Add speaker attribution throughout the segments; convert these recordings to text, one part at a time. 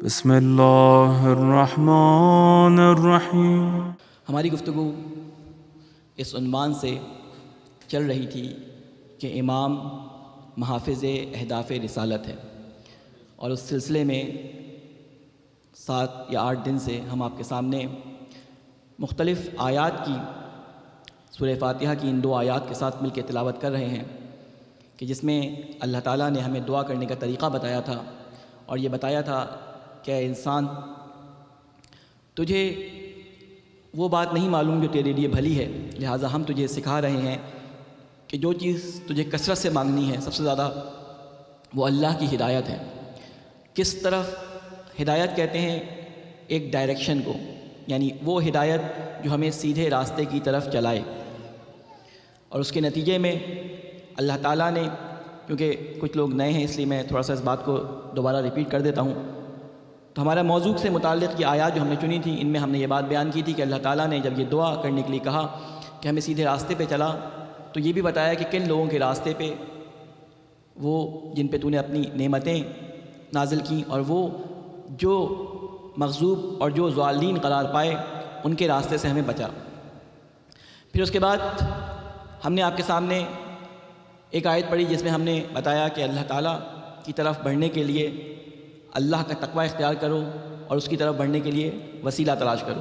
Speaker 1: بسم اللہ الرحمن الرحیم۔
Speaker 2: ہماری گفتگو اس عنوان سے چل رہی تھی کہ امام محافظ اہداف رسالت ہے، اور اس سلسلے میں 7 یا 8 دن سے ہم آپ کے سامنے مختلف آیات کی سورہ فاتحہ کی ان 2 آیات کے ساتھ مل کے تلاوت کر رہے ہیں کہ جس میں اللہ تعالیٰ نے ہمیں دعا کرنے کا طریقہ بتایا تھا، اور یہ بتایا تھا کہ اے انسان، تجھے وہ بات نہیں معلوم جو تیرے لیے بھلی ہے، لہٰذا ہم تجھے سکھا رہے ہیں کہ جو چیز تجھے کثرت سے مانگنی ہے سب سے زیادہ وہ اللہ کی ہدایت ہے۔ کس طرف ہدایت کہتے ہیں؟ ایک ڈائریکشن کو، یعنی وہ ہدایت جو ہمیں سیدھے راستے کی طرف چلائے۔ اور اس کے نتیجے میں اللہ تعالیٰ نے، کیونکہ کچھ لوگ نئے ہیں اس لیے میں تھوڑا سا اس بات کو دوبارہ ریپیٹ کر دیتا ہوں، تو ہمارا موضوع سے متعلق یہ آیات جو ہم نے چنی تھی، ان میں ہم نے یہ بات بیان کی تھی کہ اللہ تعالیٰ نے جب یہ دعا کرنے کے لیے کہا کہ ہمیں سیدھے راستے پہ چلا، تو یہ بھی بتایا کہ کن لوگوں کے راستے پہ، وہ جن پہ تو نے اپنی نعمتیں نازل کیں، اور وہ جو مغضوب اور جو ضالین قرار پائے ان کے راستے سے ہمیں بچا۔ پھر اس کے بعد ہم نے آپ کے سامنے ایک آیت پڑھی جس میں ہم نے بتایا کہ اللہ تعالیٰ کی طرف بڑھنے کے لیے اللہ کا تقوی اختیار کرو، اور اس کی طرف بڑھنے کے لیے وسیلہ تلاش کرو۔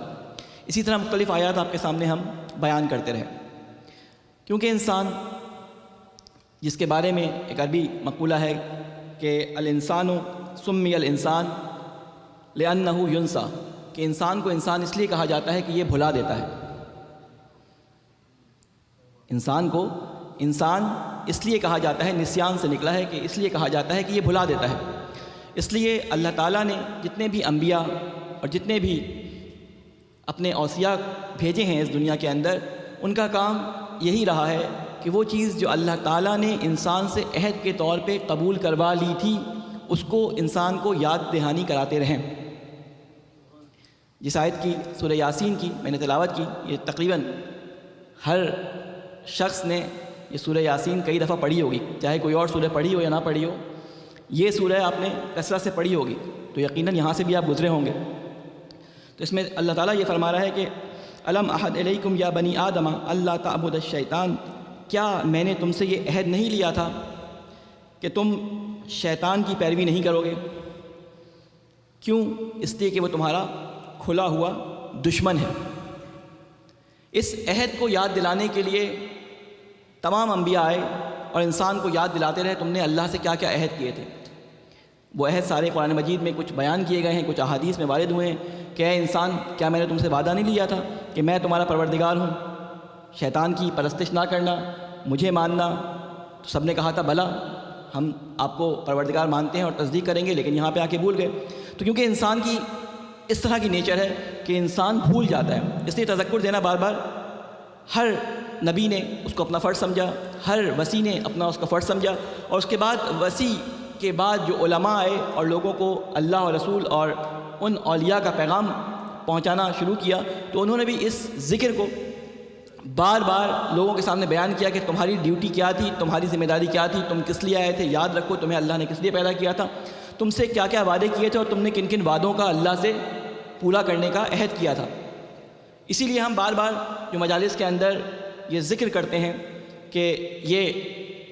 Speaker 2: اسی طرح مختلف آیات آپ کے سامنے ہم بیان کرتے رہے، کیونکہ انسان، جس کے بارے میں ایک عربی مقولہ ہے کہ الانسان سمی الانسان لأنہ ینسیٰ، کہ انسان کو انسان اس لیے کہا جاتا ہے کہ یہ بھلا دیتا ہے۔ انسان کو انسان اس لیے کہا جاتا ہے، نسیان سے نکلا ہے کہ اس لیے کہا جاتا ہے کہ یہ بھلا دیتا ہے۔ اس لیے اللہ تعالیٰ نے جتنے بھی انبیاء اور جتنے بھی اپنے اوصیاء بھیجے ہیں اس دنیا کے اندر، ان کا کام یہی رہا ہے کہ وہ چیز جو اللہ تعالیٰ نے انسان سے عہد کے طور پہ قبول کروا لی تھی، اس کو انسان کو یاد دہانی کراتے رہیں۔ جس آیت کی، سورہ یاسین کی میں نے تلاوت کی، یہ تقریباً ہر شخص نے یہ سورہ یاسین کئی دفعہ پڑھی ہوگی، چاہے کوئی اور سورہ پڑھی ہو یا نہ پڑھی ہو، یہ سورہ آپ نے کثرت سے پڑھی ہوگی، تو یقیناً یہاں سے بھی آپ گزرے ہوں گے۔ تو اس میں اللہ تعالیٰ یہ فرما رہا ہے کہ الم احد الیکم یا بنی آدم اللہ تعبد الشیطان، کیا میں نے تم سے یہ عہد نہیں لیا تھا کہ تم شیطان کی پیروی نہیں کرو گے؟ کیوں؟ اس لیے کہ وہ تمہارا کھلا ہوا دشمن ہے۔ اس عہد کو یاد دلانے کے لیے تمام انبیاء آئے اور انسان کو یاد دلاتے رہے تم نے اللہ سے کیا کیا عہد کیے تھے۔ وہ عہد سارے قرآن مجید میں کچھ بیان کیے گئے ہیں، کچھ احادیث میں وارد ہوئے ہیں کہ اے انسان، کیا میں نے تم سے وعدہ نہیں لیا تھا کہ میں تمہارا پروردگار ہوں، شیطان کی پرستش نہ کرنا، مجھے ماننا؟ تو سب نے کہا تھا بلا، ہم آپ کو پروردگار مانتے ہیں اور تصدیق کریں گے، لیکن یہاں پہ آ کے بھول گئے۔ تو کیونکہ انسان کی اس طرح کی نیچر ہے کہ انسان بھول جاتا ہے، اس لیے تذکر دینا بار بار ہر نبی نے اس کو اپنا فرض سمجھا، ہر وصی نے اپنا اس کا فرض سمجھا، اور اس کے بعد وصی کے بعد جو علماء آئے اور لوگوں کو اللہ اور رسول اور ان اولیاء کا پیغام پہنچانا شروع کیا، تو انہوں نے بھی اس ذکر کو بار بار لوگوں کے سامنے بیان کیا کہ تمہاری ڈیوٹی کیا تھی، تمہاری ذمہ داری کیا تھی، تم کس لیے آئے تھے، یاد رکھو تمہیں اللہ نے کس لیے پیدا کیا تھا، تم سے کیا کیا وعدے کیے تھے، اور تم نے کن کن وعدوں کا اللہ سے پورا کرنے کا عہد کیا تھا۔ اسی لیے ہم بار بار جو مجالس کے اندر یہ ذکر کرتے ہیں کہ یہ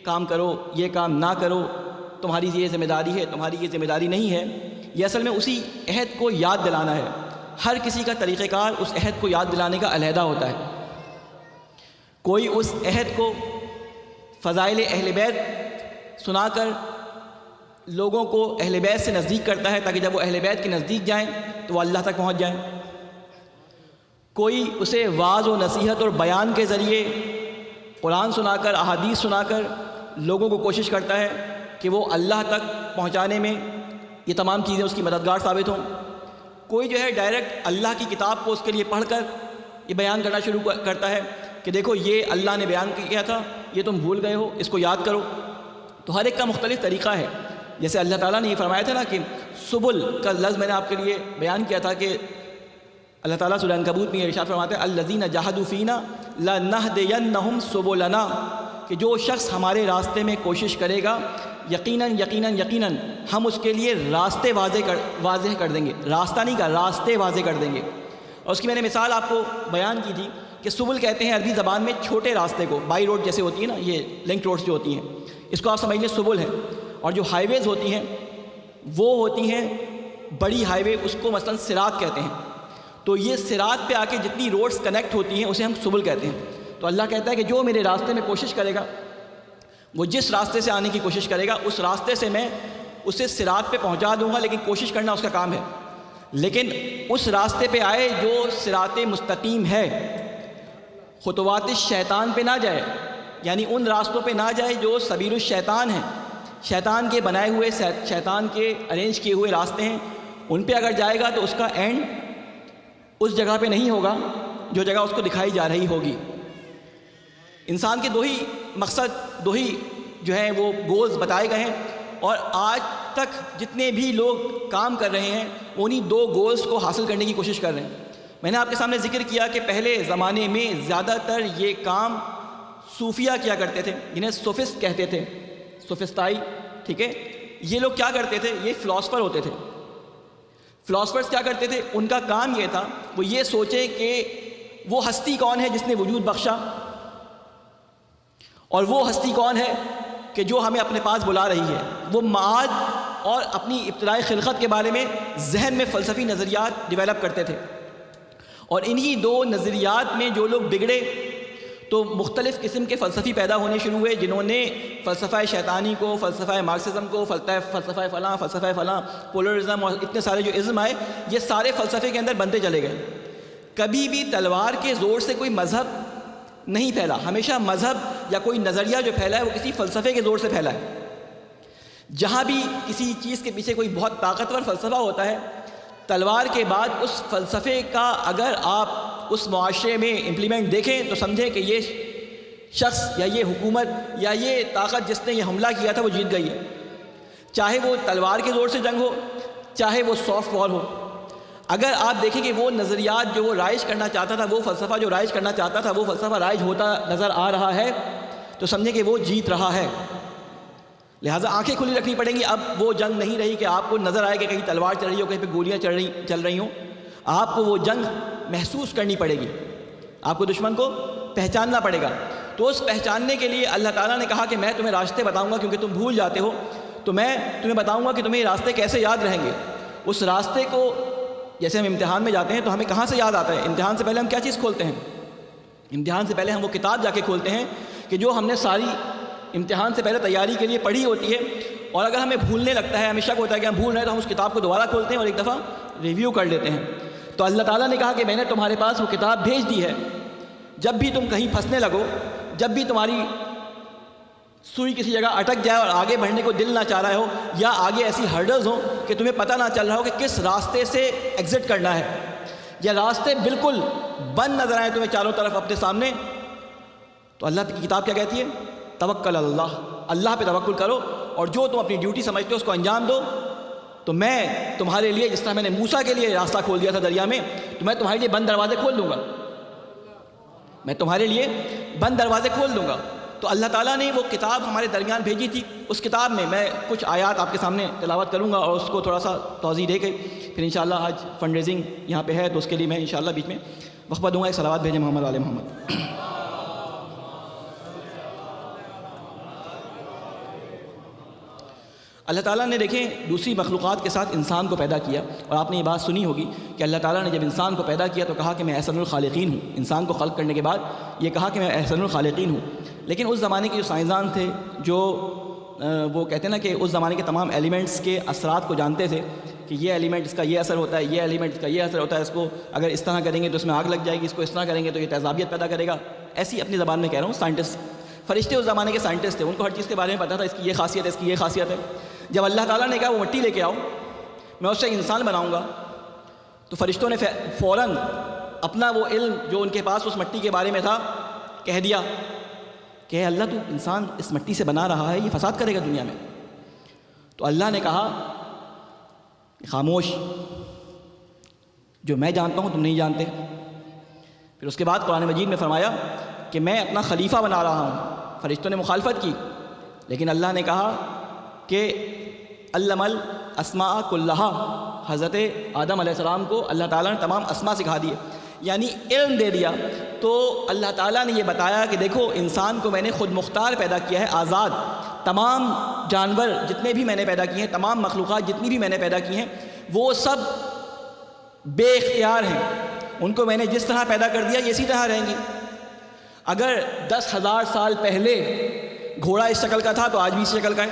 Speaker 2: کام کرو، یہ کام نہ کرو، تمہاری یہ ذمہ داری ہے، تمہاری یہ ذمہ داری نہیں ہے، یہ اصل میں اسی عہد کو یاد دلانا ہے۔ ہر کسی کا طریقہ کار اس عہد کو یاد دلانے کا علیحدہ ہوتا ہے۔ کوئی اس عہد کو فضائل اہل بیت سنا کر لوگوں کو اہل بیت سے نزدیک کرتا ہے تاکہ جب وہ اہل بیت کے نزدیک جائیں تو وہ اللہ تک پہنچ جائیں۔ کوئی اسے واعظ و نصیحت اور بیان کے ذریعے قرآن سنا کر، احادیث سنا کر لوگوں کو کوشش کرتا ہے کہ وہ اللہ تک پہنچانے میں یہ تمام چیزیں اس کی مددگار ثابت ہوں۔ کوئی جو ہے ڈائریکٹ اللہ کی کتاب کو اس کے لیے پڑھ کر یہ بیان کرنا شروع کرتا ہے کہ دیکھو یہ اللہ نے بیان کیا تھا، یہ تم بھول گئے ہو، اس کو یاد کرو۔ تو ہر ایک کا مختلف طریقہ ہے۔ جیسے اللہ تعالیٰ نے یہ فرمایا تھا نا کہ سبل کا لفظ میں نے آپ کے لیے بیان کیا تھا کہ اللہ تعالیٰ سورہ عنکبوت میں یہ ارشاد فرماتے ہیں الذین جاہدوا فینا لنہدینہم سبلنا، کہ جو شخص ہمارے راستے میں کوشش کرے گا یقیناً یقیناً یقیناً ہم اس کے لیے راستے واضح کر دیں گے. راستہ نہیں کہا، راستے واضح کر دیں گے. اور اس کی میں نے مثال آپ کو بیان کی تھی کہ سبل کہتے ہیں عربی زبان میں چھوٹے راستے کو. بائی روڈ جیسے ہوتی ہے نا، یہ لنک روڈز جو ہوتی ہیں، اس کو آپ سمجھ لیں سبل ہے. اور جو ہائی ویز ہوتی ہیں وہ ہوتی ہیں بڑی ہائی وے، اس کو مثلاً صراط کہتے ہیں. تو یہ صراط پہ آ کے جتنی روڈز کنیکٹ ہوتی ہیں اسے ہم سبل کہتے ہیں. تو اللہ کہتا ہے کہ جو میرے راستے میں کوشش کرے گا، وہ جس راستے سے آنے کی کوشش کرے گا اس راستے سے میں اسے صراط پہ پہنچا دوں گا، لیکن کوشش کرنا اس کا کام ہے. لیکن اس راستے پہ آئے جو صراط مستقیم ہے، خطوات شیطان پہ نہ جائے، یعنی ان راستوں پہ نہ جائے جو سبیل الشیطان ہیں، شیطان کے بنائے ہوئے، شیطان کے ارینج کیے ہوئے راستے ہیں. ان پہ اگر جائے گا تو اس کا اینڈ اس جگہ پہ نہیں ہوگا جو جگہ اس کو دکھائی جا رہی ہوگی. انسان کے دو ہی مقصد، دو ہی جو ہیں وہ گولز بتائے گئے ہیں، اور آج تک جتنے بھی لوگ کام کر رہے ہیں انہی دو گولز کو حاصل کرنے کی کوشش کر رہے ہیں. میں نے آپ کے سامنے ذکر کیا کہ پہلے زمانے میں زیادہ تر یہ کام صوفیہ کیا کرتے تھے، جنہیں صوفسٹ کہتے تھے، صوفسطائی. ٹھیک ہے، یہ لوگ کیا کرتے تھے؟ یہ فلاسفر ہوتے تھے. فلاسفرز کیا کرتے تھے؟ ان کا کام یہ تھا وہ یہ سوچے کہ وہ ہستی کون ہے جس نے وجود بخشا، اور وہ ہستی کون ہے کہ جو ہمیں اپنے پاس بلا رہی ہے. وہ معاد اور اپنی ابتدائی خلقت کے بارے میں ذہن میں فلسفی نظریات ڈیولپ کرتے تھے. اور انہی دو نظریات میں جو لوگ بگڑے تو مختلف قسم کے فلسفی پیدا ہونے شروع ہوئے، جنہوں نے فلسفہ شیطانی کو، فلسفہ مارکسزم کو، فلسفہ فلاں پولرزم اور اتنے سارے جو ازم آئے، یہ سارے فلسفے کے اندر بنتے چلے گئے. کبھی بھی تلوار کے زور سے کوئی مذہب نہیں پھیلا، ہمیشہ مذہب یا کوئی نظریہ جو پھیلا ہے وہ کسی فلسفے کے زور سے پھیلا ہے. جہاں بھی کسی چیز کے پیچھے کوئی بہت طاقتور فلسفہ ہوتا ہے، تلوار کے بعد اس فلسفے کا اگر آپ اس معاشرے میں امپلیمنٹ دیکھیں تو سمجھیں کہ یہ شخص یا یہ حکومت یا یہ طاقت جس نے یہ حملہ کیا تھا وہ جیت گئی ہے. چاہے وہ تلوار کے زور سے جنگ ہو، چاہے وہ سافٹ وار ہو. اگر آپ دیکھیں کہ وہ نظریات جو وہ رائج کرنا چاہتا تھا، وہ فلسفہ جو رائج کرنا چاہتا تھا، وہ فلسفہ رائج ہوتا نظر آ رہا ہے تو سمجھیں کہ وہ جیت رہا ہے. لہٰذا آنکھیں کھلی رکھنی پڑیں گی. اب وہ جنگ نہیں رہی کہ آپ کو نظر آئے کہ کہیں تلوار چل رہی ہو، کہیں پہ گولیاں چل رہی ہوں. آپ کو وہ جنگ محسوس کرنی پڑے گی، آپ کو دشمن کو پہچاننا پڑے گا. تو اس پہچاننے کے لیے اللہ تعالیٰ نے کہا کہ میں تمہیں راستے بتاؤں گا، کیونکہ تم بھول جاتے ہو، تو میں تمہیں بتاؤں گا کہ تمہیں یہ راستے کیسے یاد رہیں گے. اس راستے کو جیسے ہم امتحان میں جاتے ہیں تو ہمیں کہاں سے یاد آتا ہے؟ امتحان سے پہلے ہم کیا چیز کھولتے ہیں؟ امتحان سے پہلے ہم وہ کتاب جا کے کھولتے ہیں کہ جو ہم نے ساری امتحان سے پہلے تیاری کے لیے پڑھی ہوتی ہے. اور اگر ہمیں بھولنے لگتا ہے، ہمیں شک ہوتا ہے کہ ہم بھول رہے ہیں، تو ہم اس کتاب کو دوبارہ کھولتے ہیں اور ایک دفعہ ریویو کر لیتے ہیں. تو اللہ تعالیٰ نے کہا کہ میں نے تمہارے پاس وہ کتاب بھیج دی ہے. جب بھی تم کہیں پھنسنے لگو، جب بھی تمہاری سوئی کسی جگہ اٹک جائے اور آگے بڑھنے کو دل نہ چاہ رہا ہو، یا آگے ایسی ہرڈلز ہوں کہ تمہیں پتہ نہ چل رہا ہو کہ کس راستے سے ایگزٹ کرنا ہے، یا راستے بالکل بند نظر آئے تمہیں چاروں طرف اپنے سامنے، تو اللہ کی کتاب کیا کہتی ہے؟ توکل اللہ، اللہ پہ توکل کرو اور جو تم اپنی ڈیوٹی سمجھتے ہو اس کو انجام دو. تو میں تمہارے لیے جس طرح میں نے موسیٰ کے لیے راستہ کھول دیا تھا دریا میں، تو میں تمہارے لیے بند دروازے کھول دوں گا. میں تمہارے لیے بند دروازے کھول دوں گا. تو اللہ تعالیٰ نے وہ کتاب ہمارے درمیان بھیجی تھی. اس کتاب میں کچھ آیات آپ کے سامنے تلاوت کروں گا اور اس کو تھوڑا سا توضیح دے کے پھر انشاءاللہ آج فنڈ ریزنگ یہاں پہ ہے تو اس کے لیے میں انشاءاللہ بیچ میں وقفہ دوں گا. ایک صلوات بھیجیں محمد آل محمد. اللہ تعالیٰ نے دیکھیں دوسری مخلوقات کے ساتھ انسان کو پیدا کیا، اور آپ نے یہ بات سنی ہوگی کہ اللہ تعالیٰ نے جب انسان کو پیدا کیا تو کہا کہ میں احسن الخالقین ہوں. انسان کو خلق کرنے کے بعد یہ کہا کہ میں احسن الخالقین ہوں. لیکن اس زمانے کے جو سائنسدان تھے، جو وہ کہتے ہیں نا کہ اس زمانے کے تمام ایلیمنٹس کے اثرات کو جانتے تھے کہ یہ ایلیمنٹ اس کا یہ اثر ہوتا ہے، یہ ایلیمنٹ اس کا یہ اثر ہوتا ہے، اس کو اگر اس طرح کریں گے تو اس میں آگ لگ جائے گی، اس کو اس طرح کریں گے تو یہ تیزابیت پیدا کرے گا. ایسی اپنی زبان میں کہہ رہا ہوں سائنٹسٹ، فرشتے اس زمانے کے سائنٹسٹ تھے، ان کو ہر چیز کے بارے میں پتہ تھا، اس کی یہ خاصیت ہے، اس کی یہ خاصیت ہے. جب اللہ تعالیٰ نے کہا وہ مٹی لے کے آؤ، میں اس سے انسان بناؤں گا، تو فرشتوں نے فوراً اپنا وہ علم جو ان کے پاس اس مٹی کے بارے میں تھا کہہ دیا کہ اللہ تو انسان اس مٹی سے بنا رہا ہے، یہ فساد کرے گا دنیا میں. تو اللہ نے کہا خاموش، جو میں جانتا ہوں تم نہیں جانتے. پھر اس کے بعد قرآن مجید میں فرمایا کہ میں اپنا خلیفہ بنا رہا ہوں. فرشتوں نے مخالفت کی، لیکن اللہ نے کہا کہ علم الاسماء کلہا، حضرت آدم علیہ السلام کو اللہ تعالیٰ نے تمام اسماء سکھا دیے، یعنی علم دے دیا۔ تو اللہ تعالیٰ نے یہ بتایا کہ دیکھو انسان کو میں نے خود مختار پیدا کیا ہے، آزاد۔ تمام جانور جتنے بھی میں نے پیدا کیے ہیں، تمام مخلوقات جتنی بھی میں نے پیدا کی ہیں، وہ سب بے اختیار ہیں۔ ان کو میں نے جس طرح پیدا کر دیا یہ اسی طرح رہیں گی۔ اگر 10,000 سال پہلے گھوڑا اس شکل کا تھا تو آج بھی اس شکل کا ہے۔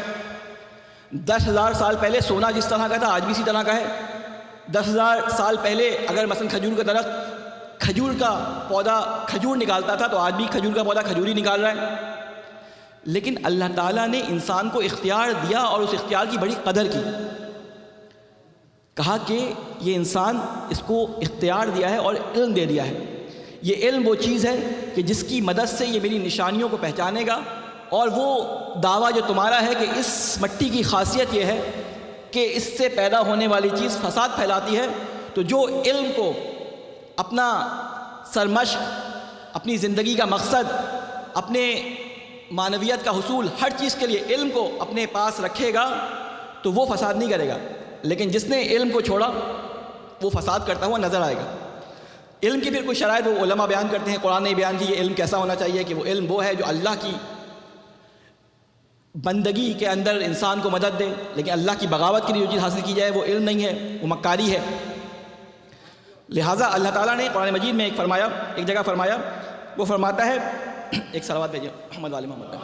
Speaker 2: 10,000 سال پہلے سونا جس طرح کا تھا آج بھی اسی طرح کا ہے۔ 10,000 سال پہلے اگر مثلا کھجور کا درخت، کھجور کا پودا کھجور نکالتا تھا تو آج بھی کھجور کا پودا کھجور ہی نکال رہا ہے۔ لیکن اللہ تعالیٰ نے انسان کو اختیار دیا اور اس اختیار کی بڑی قدر کی۔ کہا کہ یہ انسان، اس کو اختیار دیا ہے اور علم دے دیا ہے۔ یہ علم وہ چیز ہے کہ جس کی مدد سے یہ میری نشانیوں کو پہچانے گا، اور وہ دعویٰ جو تمہارا ہے کہ اس مٹی کی خاصیت یہ ہے کہ اس سے پیدا ہونے والی چیز فساد پھیلاتی ہے، تو جو علم کو اپنا سرمشق، اپنی زندگی کا مقصد، اپنے معنویت کا حصول، ہر چیز کے لیے علم کو اپنے پاس رکھے گا تو وہ فساد نہیں کرے گا۔ لیکن جس نے علم کو چھوڑا وہ فساد کرتا ہوا نظر آئے گا۔ علم کی پھر کچھ شرائط وہ علماء بیان کرتے ہیں، قرآن نے بیان کی یہ علم کیسا ہونا چاہیے، کہ وہ علم وہ ہے جو اللہ کی بندگی کے اندر انسان کو مدد دے، لیکن اللہ کی بغاوت کے لیے جو چیز حاصل کی جائے وہ علم نہیں ہے، وہ مکاری ہے۔ لہٰذا اللہ تعالیٰ نے قرآن مجید میں ایک جگہ فرمایا، وہ فرماتا ہے، ایک صلوات بھیجیے محمد والی محمد کا۔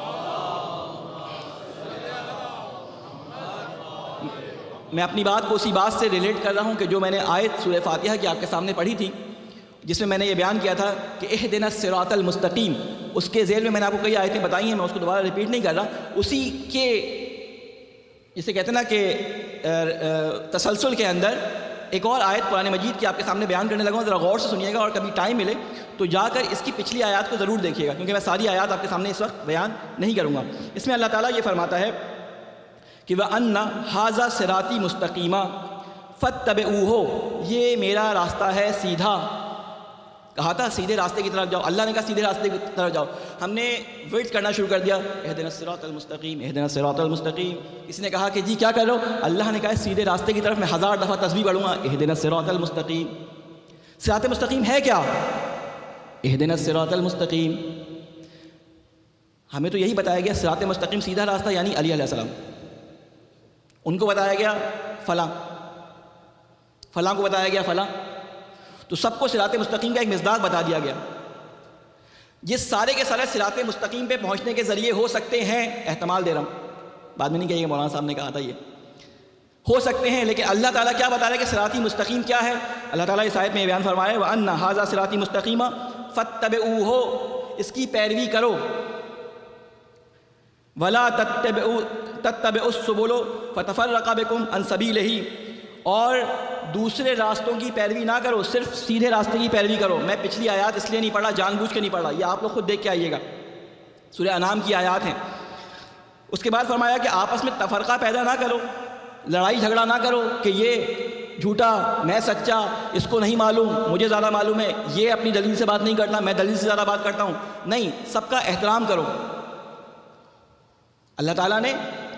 Speaker 2: میں اپنی بات کو اسی بات سے ریلیٹ کر رہا ہوں کہ جو میں نے آیت سورہ فاتحہ کی آپ کے سامنے پڑھی تھی، جس میں نے یہ بیان کیا تھا کہ اہدنا الصراط المستقیم، اس کے ذیل میں نے آپ کو کئی آیتیں بتائی ہیں، میں اس کو دوبارہ ریپیٹ نہیں کر رہا۔ اسی کے جسے کہتے ہیں نا کہ تسلسل کے اندر ایک اور آیت قرآن مجید کی آپ کے سامنے بیان کرنے لگا ہوں، ذرا غور سے سنیے گا، اور کبھی ٹائم ملے تو جا کر اس کی پچھلی آیات کو ضرور دیکھیے گا، کیونکہ میں ساری آیات آپ کے سامنے اس وقت بیان نہیں کروں گا۔ اس میں اللہ تعالیٰ یہ فرماتا ہے کہ وَأَنَّ هَذَا صِرَاطِي مُسْتَقِيمًا فَاتَّبِعُوهُ، یہ میرا راستہ ہے سیدھا۔ کہا تھا سیدھے راستے کی طرف جاؤ، اللہ نے کہا سیدھے راستے کی طرف جاؤ۔ ہم نے ورڈ کرنا شروع کر دیا، اہدنا الصراط المستقیم، اہدنا الصراط المستقیم۔ کسی نے کہا کہ جی کیا کر رہے ہو؟ اللہ نے کہا سیدھے راستے کی طرف میں 1000 دفعہ تسبیح پڑھوں گا، اہدنا الصراط المستقیم۔ صراط مستقیم ہے کیا؟ اہدنا الصراط المستقیم۔ ہمیں تو یہی بتایا گیا صراط مستقیم سیدھا راستہ یعنی علی علیہ السلام، ان کو بتایا گیا فلاں کو بتایا گیا فلاں، تو سب کو صراط مستقیم کا ایک مصداق بتا دیا گیا۔ یہ سارے کے سارے صراط مستقیم پہ پہنچنے کے ذریعے ہو سکتے ہیں، احتمال دے رہا ہوں، بعد میں نہیں کہیے مولانا صاحب نے کہا تھا یہ ہو سکتے ہیں، لیکن اللہ تعالیٰ کیا بتا رہا ہے کہ صراط مستقیم کیا ہے؟ اللہ تعالیٰ اس آیت میں بیان فرمایا وَأَنَّ هَذَا صِرَاطِي مُسْتَقِيمًا فَاتَّبِعُوهُ، اس کی پیروی کرو، وَلَا تَتَّبِعُوا السُّبُلَ فَتَفَرَّقَ بِكُمْ عَنْ سَبِيلِهِ، اور دوسرے راستوں کی پیروی نہ کرو، صرف سیدھے راستے کی پیروی کرو۔ میں پچھلی آیات اس لیے نہیں پڑھا، جان بوجھ کے نہیں پڑھا، یہ آپ لوگ خود دیکھ کے آئیے گا، سورہ انعام کی آیات ہیں۔ اس کے بعد فرمایا کہ آپس میں تفرقہ پیدا نہ کرو، لڑائی جھگڑا نہ کرو کہ یہ جھوٹا میں سچا، اس کو نہیں معلوم مجھے زیادہ معلوم ہے، یہ اپنی دلیل سے بات نہیں کرتا میں دلیل سے زیادہ بات کرتا ہوں، نہیں، سب کا احترام کرو۔ اللہ تعالیٰ نے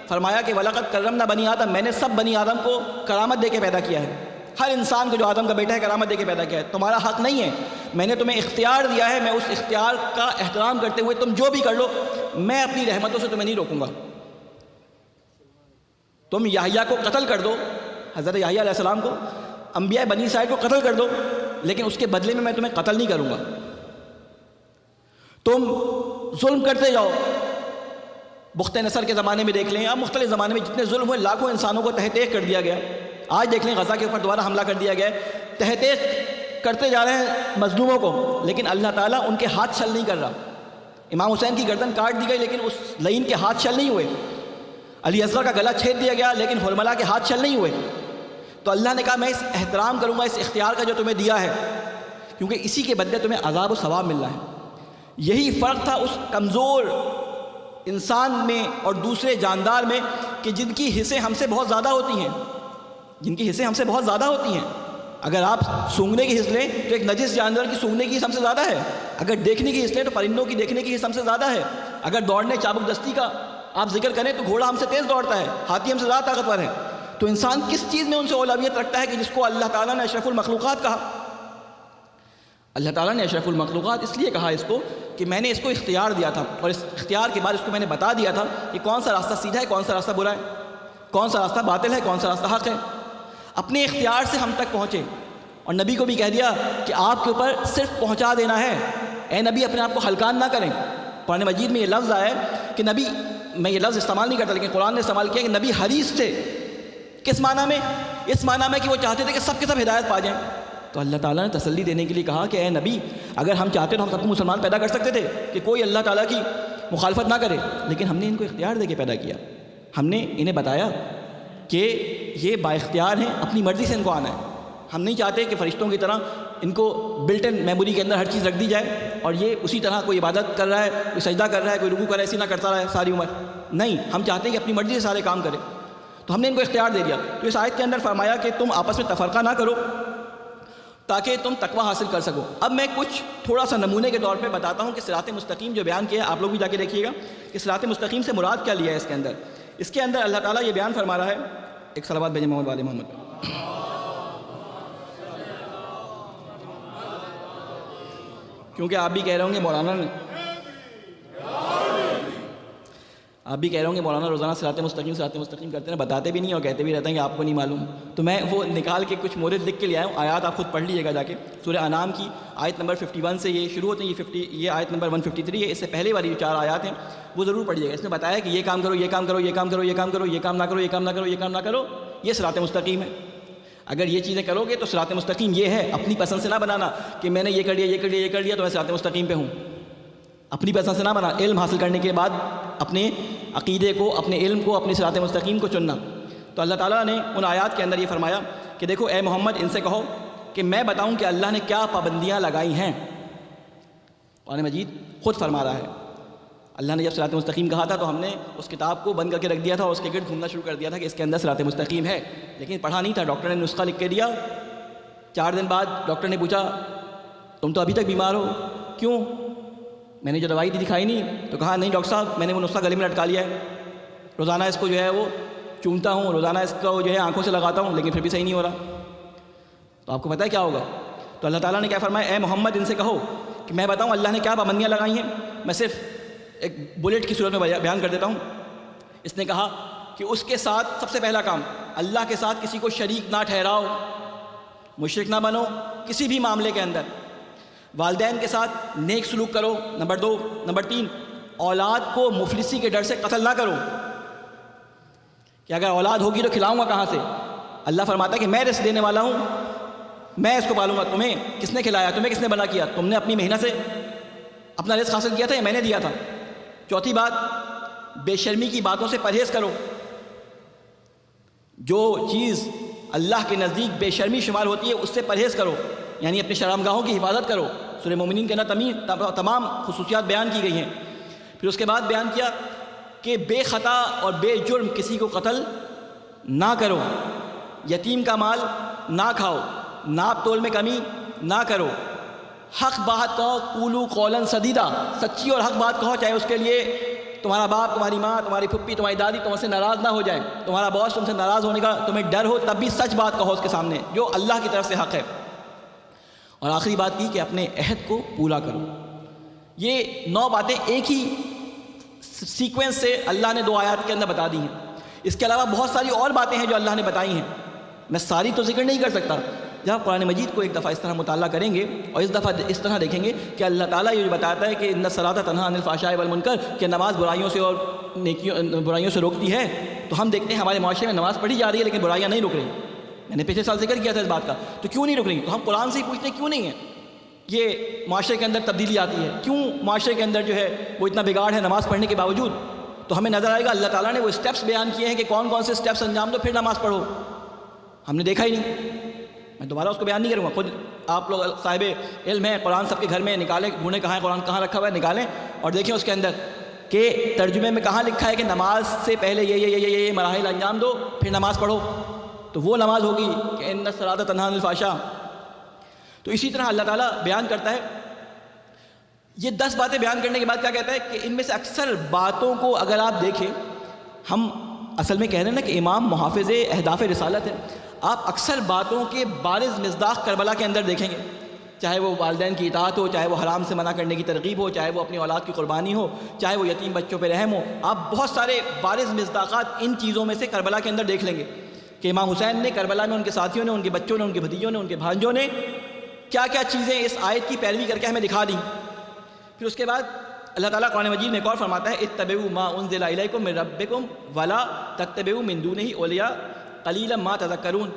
Speaker 2: فرمایا کہ وَلَقَدْ كَرَّمْنَا بَنِي آدم، میں نے سب بنی آدم کو کرامت دے کے پیدا کیا ہے، ہر انسان کو جو آدم کا بیٹا ہے کرامت دے کے پیدا کیا ہے۔ تمہارا حق نہیں ہے، میں نے تمہیں اختیار دیا ہے، میں اس اختیار کا احترام کرتے ہوئے تم جو بھی کر لو، میں اپنی رحمتوں سے تمہیں نہیں روکوں گا۔ تم یحییٰ کو قتل کر دو، حضرت یحییٰ علیہ السلام کو، انبیاء بنی اسرائیل کو قتل کر دو، لیکن اس کے بدلے میں تمہیں قتل نہیں کروں گا۔ تم ظلم کرتے جاؤ، بخت نصر کے زمانے میں دیکھ لیں، اب مختلف زمانے میں جتنے ظلم ہوئے، لاکھوں انسانوں کو تہہ تیغ کر دیا گیا۔ آج دیکھ لیں غزہ کے اوپر دوبارہ حملہ کر دیا گیا ہے، تہہ تیغ کرتے جا رہے ہیں مظلوموں کو، لیکن اللہ تعالیٰ ان کے ہاتھ چھل نہیں کر رہا۔ امام حسین کی گردن کاٹ دی گئی لیکن اس لعین کے ہاتھ چھل نہیں ہوئے، علی اصغر کا گلا چھید دیا گیا لیکن حرملہ کے ہاتھ چھل نہیں ہوئے۔ تو اللہ نے کہا میں اس احترام کروں گا اس اختیار کا جو تمہیں دیا ہے، کیونکہ اسی کے بدلے تمہیں عذاب و ثواب ملنا ہے۔ یہی فرق تھا اس کمزور انسان میں اور دوسرے جاندار میں کہ جن کی حصیں ہم سے بہت زیادہ ہوتی ہیں، اگر آپ سونگھنے کی حص لیں تو ایک نجس جانور کی سونگھنے کی حص ہم سے زیادہ ہے، اگر دیکھنے کی حص لیں تو پرندوں کی دیکھنے کی حص ہم سے زیادہ ہے، اگر دوڑنے چابک دستی کا آپ ذکر کریں تو گھوڑا ہم سے تیز دوڑتا ہے، ہاتھی ہم سے زیادہ طاقتور ہے، تو انسان کس چیز میں ان سے اولویت رکھتا ہے کہ جس کو اللہ تعالیٰ نے اشرف المخلوقات کہا؟ اللہ تعالیٰ نے اشرف المخلوقات اس لیے کہا اس کو کہ میں نے اس کو اختیار دیا تھا، اور اس اختیار کے بعد اس کو میں نے بتا دیا تھا کہ کون سا راستہ سیدھا ہے، کون سا راستہ برا ہے، کون سا راستہ باطل ہے، کون سا راستہ حق ہے۔ اپنے اختیار سے ہم تک پہنچے، اور نبی کو بھی کہہ دیا کہ آپ کے اوپر صرف پہنچا دینا ہے، اے نبی اپنے آپ کو ہلکان نہ کریں۔ قرآن مجید میں یہ لفظ آیا ہے کہ نبی، میں یہ لفظ استعمال نہیں کرتا لیکن قرآن نے استعمال کیا کہ نبی حریص تھے۔ کس معنی میں؟ اس معنی میں کہ وہ چاہتے تھے کہ سب کے سب ہدایت پا جائیں۔ تو اللہ تعالیٰ نے تسلی دینے کے لیے کہا کہ اے نبی، اگر ہم چاہتے تو ہم سب کو مسلمان پیدا کر سکتے تھے کہ کوئی اللہ تعالیٰ کی مخالفت نہ کرے، لیکن ہم نے ان کو اختیار دے کے پیدا کیا۔ ہم نے انہیں بتایا کہ یہ با اختیار ہیں، اپنی مرضی سے ان کو آنا ہے۔ ہم نہیں چاہتے کہ فرشتوں کی طرح ان کو بلٹ ان میموری کے اندر ہر چیز رکھ دی جائے اور یہ اسی طرح کوئی عبادت کر رہا ہے، کوئی سجدہ کر رہا ہے، کوئی رکوع کر رہا ہے، اسی نہ کرتا رہا ہے ساری عمر۔ نہیں، ہم چاہتے ہیں کہ اپنی مرضی سے سارے کام کرے، تو ہم نے ان کو اختیار دے دیا۔ تو اس آیت کے اندر فرمایا کہ تم آپس میں تفرقہ نہ کرو تاکہ تم تقویٰ حاصل کر سکو۔ اب میں کچھ تھوڑا سا نمونے کے طور پہ بتاتا ہوں کہ صراط مستقیم جو بیان کیا ہے، آپ لوگ بھی جا کے دیکھیے گا کہ صراط مستقیم سے مراد کیا لیا ہے اس کے اندر۔ اس کے اندر اللہ تعالیٰ یہ بیان فرما رہا ہے، ایک صلوات بھیجیں محمد والے محمد پہ۔ کیونکہ آپ بھی کہہ رہے ہوں گے مولانا نے، آپ بھی کہہ رہے ہوں گے مولانا روزانہ صراط مستقیم کرتے ہیں، بتاتے بھی نہیں اور کہتے بھی رہتے ہیں کہ آپ کو نہیں معلوم۔ تو میں وہ نکال کے کچھ مورد لکھ کے لے آیا ہوں، آیات آپ خود پڑھ لیجیے گا جا کے۔ سورہ انعام کی آیت نمبر 51 سے یہ شروع ہوتے ہیں، یہ آیت نمبر 153 ہے، اس سے پہلے والی جو 4 آیات ہیں وہ ضرور پڑھیے گا۔ اس میں بتایا کہ یہ کام کرو، یہ کام کرو، یہ کام کرو، یہ کام کرو، یہ کام نہ کرو، یہ کام نہ کرو، یہ کام نہ کرو، یہ صراط مستقیم ہے۔ اگر یہ چیزیں کرو گے تو صراط مستقیم یہ ہے، اپنی پسند سے نہ بنانا کہ میں نے یہ کر لیا، یہ کر لیا، یہ کر لیا تو میں صراط مستقیم پہ ہوں۔ اپنی پسند سے نہ بنا، علم حاصل کرنے کے بعد اپنے عقیدے کو، اپنے علم کو، اپنے صراط مستقیم کو چننا۔ تو اللہ تعالیٰ نے ان آیات کے اندر یہ فرمایا کہ دیکھو اے محمد، ان سے کہو کہ میں بتاؤں کہ اللہ نے کیا پابندیاں لگائی ہیں۔ قرآن مجید خود فرما رہا ہے، اللہ نے جب صراط مستقیم کہا تھا تو ہم نے اس کتاب کو بند کر کے رکھ دیا تھا اور اس کے گرد گھومنا شروع کر دیا تھا کہ اس کے اندر صراط مستقیم ہے، لیکن پڑھا نہیں تھا۔ ڈاکٹر نے نسخہ لکھ کے دیا، 4 دن بعد ڈاکٹر نے پوچھا تم تو ابھی تک بیمار ہو، کیوں؟ میں نے جو دوائی دی دکھائی نہیں، تو کہا نہیں ڈاکٹر صاحب، میں نے وہ نسخہ گلے میں لٹکا لیا ہے، روزانہ اس کو جو ہے وہ چومتا ہوں، روزانہ اس کو جو ہے آنکھوں سے لگاتا ہوں، لیکن پھر بھی صحیح نہیں ہو رہا۔ تو آپ کو پتہ ہے کیا ہوگا؟ تو اللہ تعالیٰ نے کیا فرمایا، اے محمد ان سے کہو کہ میں بتاؤں اللہ نے کیا پابندیاں لگائی ہیں۔ میں صرف ایک بلٹ کی صورت میں بیان کر دیتا ہوں۔ اس نے کہا کہ اس کے ساتھ سب سے پہلا کام، اللہ کے ساتھ کسی کو شریک نہ ٹھہراؤ، مشرک نہ بنو کسی بھی معاملے کے اندر۔ والدین کے ساتھ نیک سلوک کرو، نمبر 2۔ نمبر 3، اولاد کو مفلسی کے ڈر سے قتل نہ کرو کہ اگر اولاد ہوگی تو کھلاؤں گا کہاں سے۔ اللہ فرماتا ہے کہ میں رزق دینے والا ہوں، میں اس کو پالوں گا۔ تمہیں کس نے کھلایا؟ تمہیں کس نے بنا کیا؟ تم نے اپنی محنت سے اپنا رزق حاصل کیا تھا یا میں نے دیا تھا؟ 4تھی بات، بے شرمی کی باتوں سے پرہیز کرو۔ جو چیز اللہ کے نزدیک بے شرمی شمار ہوتی ہے اس سے پرہیز کرو، یعنی اپنی شرمگاہوں کی حفاظت کرو۔ سورہ مومنین کے اندر تمام خصوصیات بیان کی گئی ہیں۔ پھر اس کے بعد بیان کیا کہ بے خطا اور بے جرم کسی کو قتل نہ کرو، یتیم کا مال نہ کھاؤ، ناپ تول میں کمی نہ کرو، حق بات کہو، قولوا قولا سدیدا، سچی اور حق بات کہو، چاہے اس کے لیے تمہارا باپ، تمہاری ماں، تمہاری پھپھی، تمہاری دادی تم سے ناراض نہ ہو جائے، تمہارا باس تم سے ناراض ہونے کا تمہیں ڈر ہو، تب بھی سچ بات کہو اس کے سامنے جو اللہ کی طرف سے حق ہے۔ اور آخری بات کی کہ اپنے عہد کو پورا کرو۔ یہ 9 باتیں ایک ہی سیکوینس سے اللہ نے 2 آیات کے اندر بتا دی ہیں۔ اس کے علاوہ بہت ساری اور باتیں ہیں جو اللہ نے بتائی ہیں، میں ساری تو ذکر نہیں کر سکتا۔ جب آپ قرآن مجید کو ایک دفعہ اس طرح مطالعہ کریں گے اور اس دفعہ اس طرح دیکھیں گے کہ اللہ تعالیٰ یہ بتاتا ہے کہ ان الصلاۃ تنہی عن الفحشاء والمنکر، کہ نماز برائیوں سے اور برائیوں سے روکتی ہے، تو ہم دیکھتے ہیں ہمارے معاشرے میں نماز پڑھی جا رہی ہے لیکن برائیاں نہیں رک رہی۔ میں نے پچھلے سال ذکر کیا تھا اس بات کا، تو کیوں نہیں رک رہی؟ تو ہم قرآن سے ہی پوچھتے ہیں کیوں نہیں ہے یہ معاشرے کے اندر تبدیلی آتی ہے، کیوں معاشرے کے اندر جو ہے وہ اتنا بگاڑ ہے نماز پڑھنے کے باوجود؟ تو ہمیں نظر آئے گا اللہ تعالیٰ نے وہ اسٹیپس بیان کیے ہیں کہ کون کون سے اسٹیپس انجام دو پھر نماز پڑھو، ہم نے دیکھا ہی نہیں۔ میں دوبارہ اس کو بیان نہیں کروں گا، خود آپ لوگ صاحب علم ہیں، قرآن سب کے گھر میں نکالیں، ڈھونڈیں کہاں ہے قرآن، کہاں رکھا ہوا ہے، نکالیں اور دیکھیں اس کے اندر کہ ترجمے میں کہاں لکھا ہے کہ نماز سے پہلے یہ مراحل انجام دو پھر نماز پڑھو، تو وہ نماز ہوگی کہ ان الصلاۃ تنہی عن الفحشاء۔ تو اسی طرح اللہ تعالیٰ بیان کرتا ہے، یہ 10 باتیں بیان کرنے کے بعد کیا کہتا ہے کہ ان میں سے اکثر باتوں کو اگر آپ دیکھیں ہم اصل میں کہہ رہے ہیں نا کہ امام محافظ اہداف رسالت ہے. آپ اکثر باتوں کے بارز مصداق کربلا کے اندر دیکھیں گے، چاہے وہ والدین کی اطاعت ہو، چاہے وہ حرام سے منع کرنے کی ترغیب ہو، چاہے وہ اپنی اولاد کی قربانی ہو، چاہے وہ یتیم بچوں پہ رحم ہو. آپ بہت سارے بارز مصداقات ان چیزوں میں سے کربلا کے اندر دیکھ لیں گے کہ امام حسین نے کربلا میں ان کے ساتھیوں نے، ان کے بچوں نے، ان کے بھتیجوں نے، ان کے بھانجوں نے کیا کیا چیزیں اس آیت کی پیروی کر کے ہمیں دکھا دیں. پھر اس کے بعد اللہ تعالیٰ قرآن مجید میں ایک اور فرماتا ہے اتبعوا ما انزل الیکم من ربکم ولا تتبعوا من دونہ اولیاء قلیلا ما تذکرون.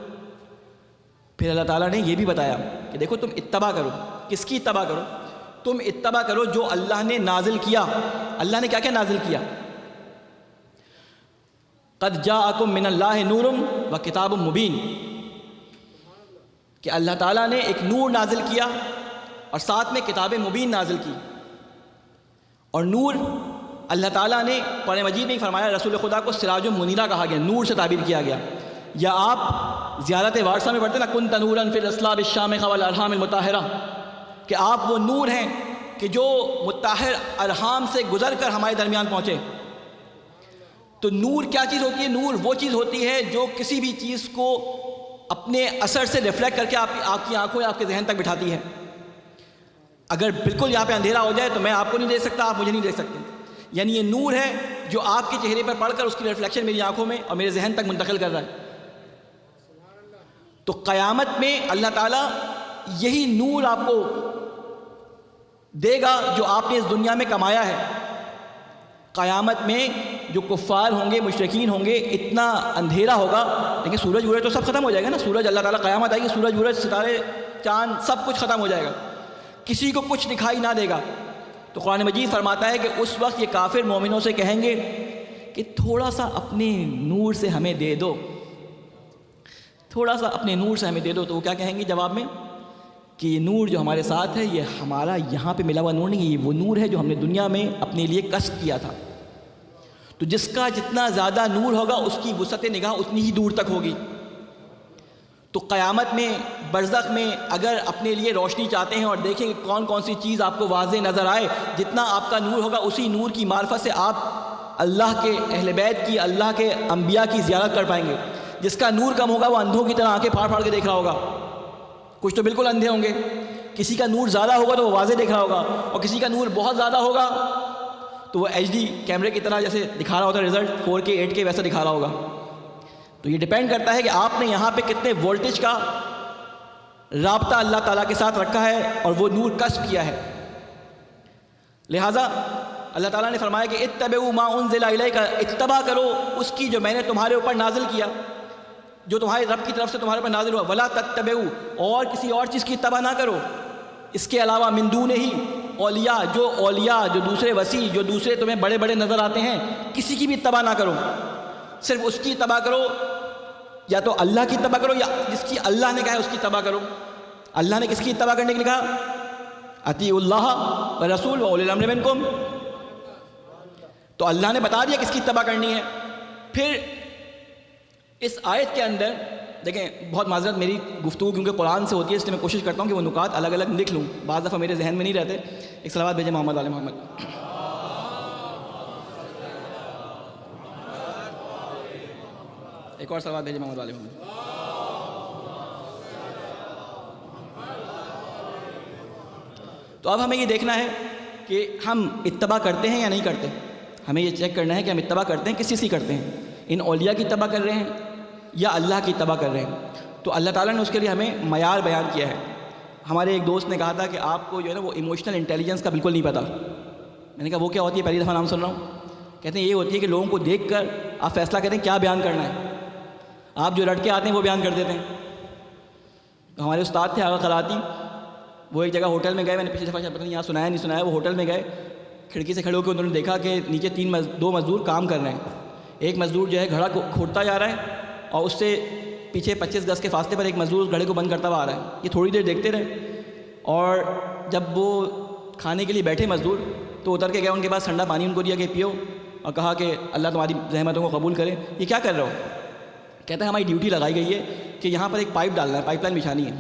Speaker 2: پھر اللہ تعالیٰ نے یہ بھی بتایا کہ دیکھو تم اتباع کرو. کس کی اتباع کرو؟ تم اتباع کرو جو اللہ نے نازل کیا. اللہ نے کیا کیا نازل کیا؟ قد جاءکم من اللہ نور و کتاب مبین، کہ اللہ تعالیٰ نے ایک نور نازل کیا اور ساتھ میں کتاب مبین نازل کی. اور نور اللہ تعالیٰ نے قرآن مجید میں ہی فرمایا، رسول خدا کو سراج منیرہ کہا گیا، نور سے تعبیر کیا گیا. یا آپ زیارت وارثہ میں پڑھتے نا کنت نورا فی الاصلاب الشامخہ والارحام المطہرہ، کہ آپ وہ نور ہیں کہ جو مطہر ارحام سے گزر کر ہمارے درمیان پہنچے. تو نور کیا چیز ہوتی ہے؟ نور وہ چیز ہوتی ہے جو کسی بھی چیز کو اپنے اثر سے ریفلیکٹ کر کے آپ کی آنکھوں یا آپ کے ذہن تک بٹھاتی ہے. اگر بالکل یہاں پہ اندھیرا ہو جائے تو میں آپ کو نہیں دیکھ سکتا، آپ مجھے نہیں دیکھ سکتے. یعنی یہ نور ہے جو آپ کے چہرے پر پڑھ کر اس کی ریفلیکشن میری آنکھوں میں اور میرے ذہن تک منتقل کر رہا ہے. تو قیامت میں اللہ تعالیٰ یہی نور آپ کو دے گا جو آپ نے اس دنیا میں کمایا ہے. قیامت میں جو کفار ہوں گے، مشرکین ہوں گے، اتنا اندھیرا ہوگا، لیکن سورج وورج تو سب ختم ہو جائے گا نا. سورج اللہ تعالیٰ قیامت آئے گی، سورج وورج ستارے چاند سب کچھ ختم ہو جائے گا، کسی کو کچھ دکھائی نہ دے گا. تو قرآن مجید فرماتا ہے کہ اس وقت یہ کافر مومنوں سے کہیں گے کہ تھوڑا سا اپنے نور سے ہمیں دے دو، تھوڑا سا اپنے نور سے ہمیں دے دو. تو وہ کیا کہیں گے جواب میں؟ کہ یہ نور جو ہمارے ساتھ ہے یہ ہمارا یہاں پہ ملا ہوا نور نہیں ہے، یہ وہ نور ہے جو ہم نے دنیا میں اپنے لیے کسب کیا تھا. تو جس کا جتنا زیادہ نور ہوگا اس کی وسعت نگاہ اتنی ہی دور تک ہوگی. تو قیامت میں برزخ میں اگر اپنے لیے روشنی چاہتے ہیں اور دیکھیں کہ کون کون سی چیز آپ کو واضح نظر آئے، جتنا آپ کا نور ہوگا اسی نور کی معرفت سے آپ اللہ کے اہل بیت کی، اللہ کے انبیاء کی زیارت کر پائیں گے. جس کا نور کم ہوگا وہ اندھوں کی طرح آنکھیں پھاڑ پھاڑ کے دیکھ رہا ہوگا. کچھ تو بالکل اندھے ہوں گے. کسی کا نور زیادہ ہوگا تو وہ واضح دیکھ رہا ہوگا، اور کسی کا نور بہت زیادہ ہوگا تو وہ HD کیمرے کی طرح جیسے دکھا رہا ہوتا ہے رزلٹ 4K 8K ویسا دکھا رہا ہوگا. تو یہ ڈیپینڈ کرتا ہے کہ آپ نے یہاں پہ کتنے وولٹیج کا رابطہ اللہ تعالیٰ کے ساتھ رکھا ہے اور وہ نور کسب کیا ہے. لہٰذا اللہ تعالیٰ نے فرمایا کہ اتبعوا ما انزل الیک، اتباع کرو اس کی جو میں نے تمہارے اوپر نازل کیا، جو تمہارے رب کی طرف سے تمہارے اوپر نازل ہوا. ولا تتبعوا، اور کسی اور چیز کی اتباع نہ کرو اس کے علاوہ. من دونہ ہی، اولیاء، جو دوسرے وسیع، جو دوسرے تمہیں بڑے بڑے نظر آتے ہیں، کسی کی بھی اتباع نہ کرو. صرف اس کی اتباع کرو، یا تو اللہ کی اتباع کرو یا جس کی اللہ نے کہا ہے اس کی اتباع کرو. اللہ نے کس کی اتباع کرنے کے لیے کہا؟ اطیعوا اللہ والرسول واولی الامر منکم. تو اللہ نے بتا دیا کس کی اتباع کرنی ہے. پھر اس آیت کے اندر دیکھیں، بہت معذرت میری گفتگو کیونکہ قرآن سے ہوتی ہے اس لیے میں کوشش کرتا ہوں کہ وہ نکات الگ الگ لکھ لوں، بعض دفعہ میرے ذہن میں نہیں رہتے. ایک صلوات بھیجیں محمد علی محمد. ایک اور صلوات بھیجیں محمد علی محمد. تو اب ہمیں یہ دیکھنا ہے کہ ہم اتباع کرتے ہیں یا نہیں کرتے. ہمیں یہ چیک کرنا ہے کہ ہم اتباع کرتے ہیں کس چیز کی کرتے ہیں. ان اولیاء کی اتباع کر رہے ہیں یا اللہ کی اتباع کر رہے ہیں. تو اللہ تعالیٰ نے اس کے لیے ہمیں معیار بیان کیا ہے. ہمارے ایک دوست نے کہا تھا کہ آپ کو جو ہے نا وہ ایموشنل انٹیلیجنس کا بالکل نہیں پتہ. میں نے کہا وہ کیا ہوتی ہے؟ پہلی دفعہ نام سن رہا ہوں. کہتے ہیں یہ ہوتی ہے کہ لوگوں کو دیکھ کر آپ فیصلہ کریں کیا بیان کرنا ہے. آپ جو رٹ کے آتے ہیں وہ بیان کر دیتے ہیں. ہمارے استاد تھے آغا خراتی، وہ ایک جگہ ہوٹل میں گئے، میں نے پچھلی دفعہ پتہ نہیں یہاں سنایا نہیں سنایا، وہ ہوٹل میں گئے، کھڑکی سے کھڑے ہو کے انہوں نے دیکھا کہ نیچے دو مزدور کام کر رہے ہیں. ایک مزدور جو ہے گھڑا کھودتا جا رہا ہے اور اس سے پیچھے 25 گز کے فاصلے پر ایک مزدور گھڑے کو بند کرتا ہوا آ رہا ہے. یہ تھوڑی دیر دیکھتے رہے اور جب وہ کھانے کے لیے بیٹھے مزدور تو اتر کے گئے، ان کے پاس ٹھنڈا پانی ان کو دیا کہ پیو، اور کہا کہ اللہ تمہاری زحمتوں کو قبول کرے. یہ کیا کر رہے ہو؟ کہتا ہے ہماری ڈیوٹی لگائی گئی ہے کہ یہاں پر ایک پائپ ڈالنا ہے، پائپ لائن بچھانی ہے.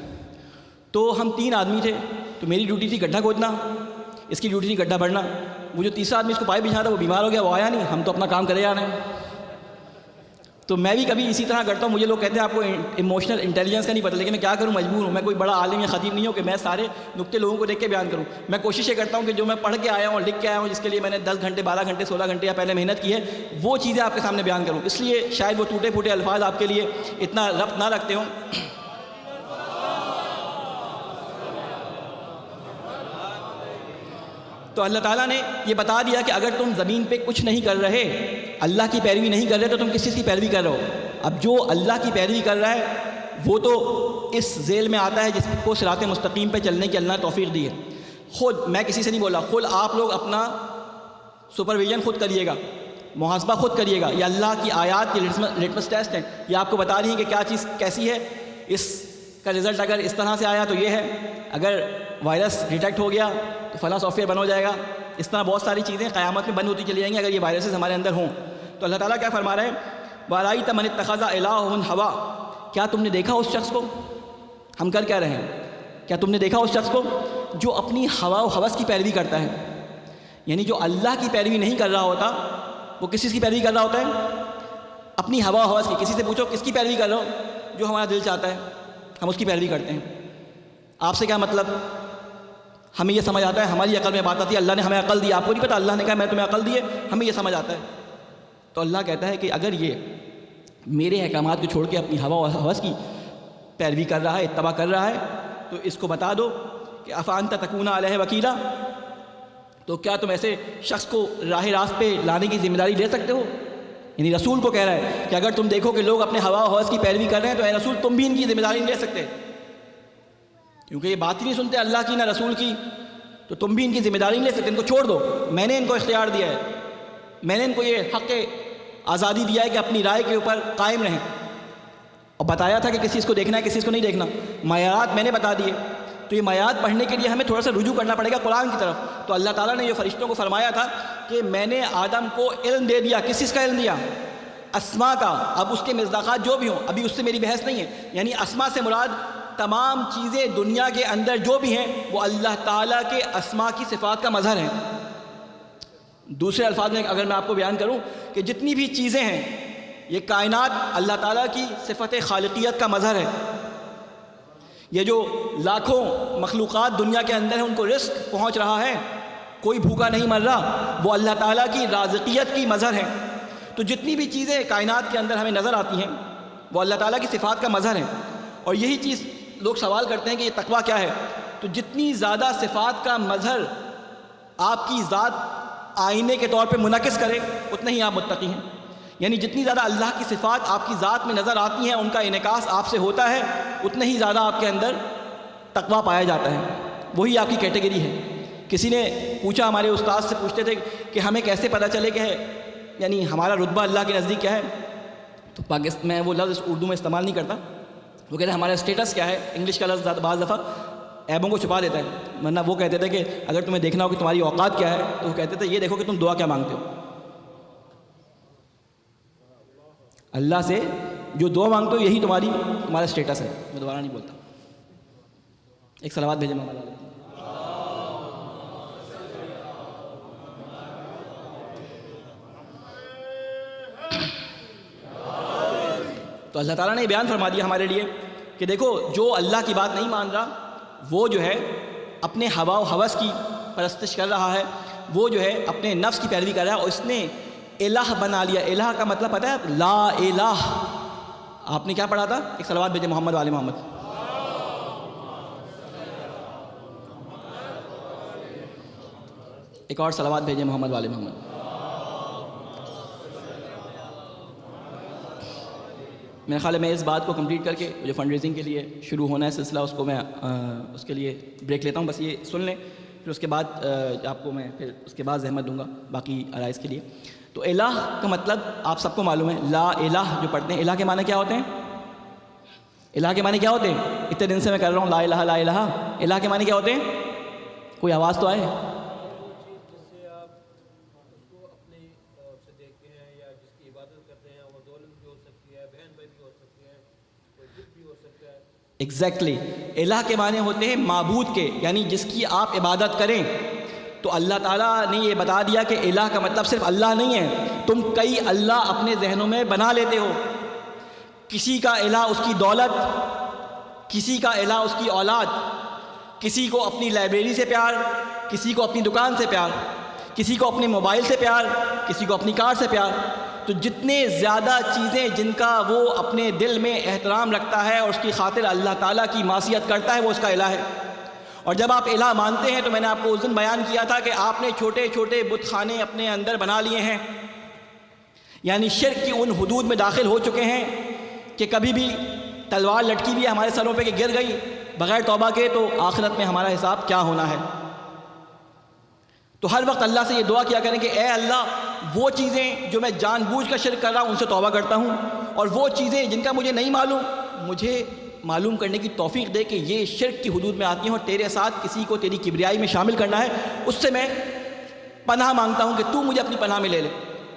Speaker 2: تو ہم 3 آدمی تھے، تو میری ڈیوٹی تھی گڈھا کھودنا، اس کی ڈیوٹی تھی گڈھا بھرنا. وہ جو تیسرا آدمی اس کو پائپ بچھانا تھا وہ بیمار ہو گیا، وہ آیا نہیں، ہم تو اپنا کام کرے جا رہے ہیں. تو میں بھی کبھی اسی طرح کرتا ہوں. مجھے لوگ کہتے ہیں آپ کو ایموشنل انٹیلیجنس کا نہیں پتہ, لیکن میں کیا کروں, مجبور ہوں. میں کوئی بڑا عالم یا خطیب نہیں ہوں کہ میں سارے نقطے لوگوں کو دیکھ کے بیان کروں. میں کوشش یہ کرتا ہوں کہ جو میں پڑھ کے آیا ہوں, لکھ کے آیا ہوں, جس کے لیے میں نے 10 گھنٹے 12 گھنٹے 16 گھنٹے یا پہلے محنت کی ہے, وہ چیزیں آپ کے سامنے بیان کروں. اس لیے شاید وہ ٹوٹے پھوٹے الفاظ آپ کے لیے اتنا ربط نہ رکھتے ہوں. تو اللہ تعالیٰ نے یہ بتا دیا کہ اگر تم زمین پہ کچھ نہیں کر رہے, اللہ کی پیروی نہیں کر رہے, تو تم کس چیز کی پیروی کر رہے ہو؟ اب جو اللہ کی پیروی کر رہا ہے وہ تو اس ذیل میں آتا ہے جس کو صراط مستقیم پہ چلنے کی اللہ نے توفیق دی ہے. خود میں کسی سے نہیں بولا, خود آپ لوگ اپنا سپرویژن خود کریے گا, محاسبہ خود کریے گا. یہ اللہ کی آیات کی لٹمس ٹیسٹ ہیں, یہ آپ کو بتا رہی ہیں کہ کیا چیز کیسی ہے. اس کا رزلٹ اگر اس طرح سے آیا تو یہ ہے, اگر وائرس ڈیٹیکٹ ہو گیا تو فلاں سافٹ ویئر بند ہو جائے گا. اس طرح بہت ساری چیزیں قیامت میں بند ہوتی چلی جائیں گی اگر یہ وائرسز ہمارے اندر ہوں. تو اللہ تعالیٰ کیا فرما رہے ہیں, وَرَأَيْتَ مَنِ اتَّخَذَ إِلَٰهَهُ هَوَىٰ, کیا تم نے دیکھا اس شخص کو, ہم کر کیا رہے ہیں, کیا تم نے دیکھا اس شخص کو جو اپنی ہوا و ہوس کی پیروی کرتا ہے؟ یعنی جو اللہ کی پیروی نہیں کر رہا ہوتا وہ کس چیز کی پیروی کر رہا ہوتا ہے؟ اپنی ہوا و ہوس کی. کسی سے پوچھو کس کی پیروی کر رہا ہو؟ جو ہمارا دل چاہتا ہے ہم اس کی پیروی کرتے ہیں. آپ سے کیا مطلب؟ ہمیں یہ سمجھ آتا ہے, ہماری عقل میں بات آتی ہے, اللہ نے ہمیں عقل دی, آپ کو نہیں پتہ اللہ نے کہا میں تمہیں عقل دی ہے, ہمیں یہ سمجھ آتا ہے. تو اللہ کہتا ہے کہ اگر یہ میرے احکامات کو چھوڑ کے اپنی ہوا و ہوس کی پیروی کر رہا ہے, اتباع کر رہا ہے, تو اس کو بتا دو کہ افانت تکون علیہ وکیلا, تو کیا تم ایسے شخص کو راہ راست پہ لانے کی ذمہ داری لے سکتے ہو؟ یعنی رسول کو کہہ رہا ہے کہ اگر تم دیکھو کہ لوگ اپنے ہوا و ہوس کی پیروی کر رہے ہیں تو اے رسول تم بھی ان کی ذمہ داری نہیں لے سکتے, کیونکہ یہ بات ہی نہیں سنتے اللہ کی نہ رسول کی, تو تم بھی ان کی ذمہ داری نہیں لے سکتے. ان کو چھوڑ دو, میں نے ان کو اختیار دیا ہے, میں نے ان کو یہ حق آزادی دیا ہے کہ اپنی رائے کے اوپر قائم رہیں, اور بتایا تھا کہ کس چیز کو دیکھنا ہے کس چیز کو نہیں دیکھنا. معیارات میں نے بتا دیے, تو یہ معیارات پڑھنے کے لیے ہمیں تھوڑا سا رجوع کرنا پڑے گا قرآن کی طرف. تو اللہ تعالیٰ نے یہ فرشتوں کو فرمایا تھا کہ میں نے آدم کو علم دے دیا. کس چیز کا علم دیا؟ اسماء کا. اب اس کے مصداقات جو بھی ہوں, ابھی اس سے میری بحث نہیں ہے, یعنی اسماء سے مراد تمام چیزیں دنیا کے اندر جو بھی ہیں وہ اللہ تعالیٰ کے اسماء کی صفات کا مظہر ہیں. دوسرے الفاظ میں اگر میں آپ کو بیان کروں کہ جتنی بھی چیزیں ہیں یہ کائنات اللہ تعالیٰ کی صفت خالقیت کا مظہر ہے. یہ جو لاکھوں مخلوقات دنیا کے اندر ہیں ان کو رزق پہنچ رہا ہے, کوئی بھوکا نہیں مر رہا, وہ اللہ تعالیٰ کی رازقیت کی مظہر ہے. تو جتنی بھی چیزیں کائنات کے اندر ہمیں نظر آتی ہیں وہ اللہ تعالیٰ کی صفات کا مظہر ہے. اور یہی چیز لوگ سوال کرتے ہیں کہ یہ تقویٰ کیا ہے. تو جتنی زیادہ صفات کا مظہر آپ کی ذات آئینے کے طور پہ منعکس کرے اتنے ہی آپ متقی ہیں. یعنی جتنی زیادہ اللہ کی صفات آپ کی ذات میں نظر آتی ہیں, ان کا انعکاس آپ سے ہوتا ہے, اتنے ہی زیادہ آپ کے اندر تقویٰ پایا جاتا ہے. وہی آپ کی کیٹیگری ہے. کسی نے پوچھا, ہمارے استاد سے پوچھتے تھے کہ ہمیں کیسے پتہ چلے کہ یعنی ہمارا رتبہ اللہ کے نزدیک کیا ہے. تو پاکستان میں وہ لفظ اردو میں استعمال نہیں کرتا, وہ کہتے ہیں ہمارا اسٹیٹس کیا ہے. انگلش کا لفظ بعض دفعہ عیبوں کو چھپا دیتا ہے, ورنہ وہ کہتے تھے کہ اگر تمہیں دیکھنا ہو کہ تمہاری اوقات کیا ہے تو وہ کہتے تھے یہ دیکھو کہ تم دعا کیا مانگتے ہو. اللہ سے جو دعا مانگتے ہو یہی تمہارا اسٹیٹس ہے. میں دوبارہ نہیں بولتا. ایک صلوات بھیجیں محمد علیہ. تو اللہ تعالیٰ نے بیان فرما دیا ہمارے لیے کہ دیکھو جو اللہ کی بات نہیں مان رہا وہ جو ہے اپنے ہوا و ہوس کی پرستش کر رہا ہے, وہ جو ہے اپنے نفس کی پیروی کر رہا ہے, اور اس نے الہ بنا لیا. الہ کا مطلب پتہ ہے؟ لا الہ. آپ نے کیا پڑھا تھا؟ ایک صلوات بھیجے محمد والے محمد. ایک اور صلوات بھیجے محمد والے محمد. میرے خیال ہے میں اس بات کو کمپلیٹ کر کے جو فنڈ ریزنگ کے لیے شروع ہونا ہے سلسلہ, اس کو میں اس کے لیے بریک لیتا ہوں. بس یہ سن لیں, پھر اس کے بعد آپ کو میں پھر اس کے بعد زحمت دوں گا باقی عرائض کے لیے. تو الہ کا مطلب آپ سب کو معلوم ہے. لا الہ جو پڑھتے ہیں, الہ کے معنی کیا ہوتے ہیں؟ الہ کے معنی کیا ہوتے ہیں؟ اتنے دن سے میں کر رہا ہوں لا الہ لا الہ. الہ کے معنی کیا ہوتے ہیں؟ کوئی آواز تو آئے. ایگزیکٹلی الہ کے معنی ہوتے ہیں معبود کے, یعنی جس کی آپ عبادت کریں. تو اللہ تعالیٰ نے یہ بتا دیا کہ الہ کا مطلب صرف اللہ نہیں ہے. تم کئی اللہ اپنے ذہنوں میں بنا لیتے ہو, کسی کا الہ اس کی دولت، کسی کا الہ اس کی اولاد، کسی کو اپنی لائبریری سے پیار، کسی کو اپنی دکان سے پیار، کسی کو اپنے موبائل سے پیار، کسی کو اپنی کار سے پیار۔ تو جتنے زیادہ چیزیں جن کا وہ اپنے دل میں احترام رکھتا ہے اور اس کی خاطر اللہ تعالیٰ کی معصیت کرتا ہے، وہ اس کا الہ ہے۔ اور جب آپ الہ مانتے ہیں تو میں نے آپ کو اس دن بیان کیا تھا کہ آپ نے چھوٹے چھوٹے بت خانے اپنے اندر بنا لیے ہیں، یعنی شرک کی ان حدود میں داخل ہو چکے ہیں کہ کبھی بھی تلوار لٹکی بھی ہے ہمارے سروں پہ کہ گر گئی بغیر توبہ کے تو آخرت میں ہمارا حساب کیا ہونا ہے۔ تو ہر وقت اللہ سے یہ دعا کیا کریں کہ اے اللہ، وہ چیزیں جو میں جان بوجھ کر شرک کر رہا ہوں ان سے توبہ کرتا ہوں، اور وہ چیزیں جن کا مجھے نہیں معلوم مجھے معلوم کرنے کی توفیق دے کہ یہ شرک کی حدود میں آتی ہیں اور تیرے ساتھ کسی کو تیری کبریائی میں شامل کرنا ہے، اس سے میں پناہ مانگتا ہوں کہ تو مجھے اپنی پناہ میں لے لے،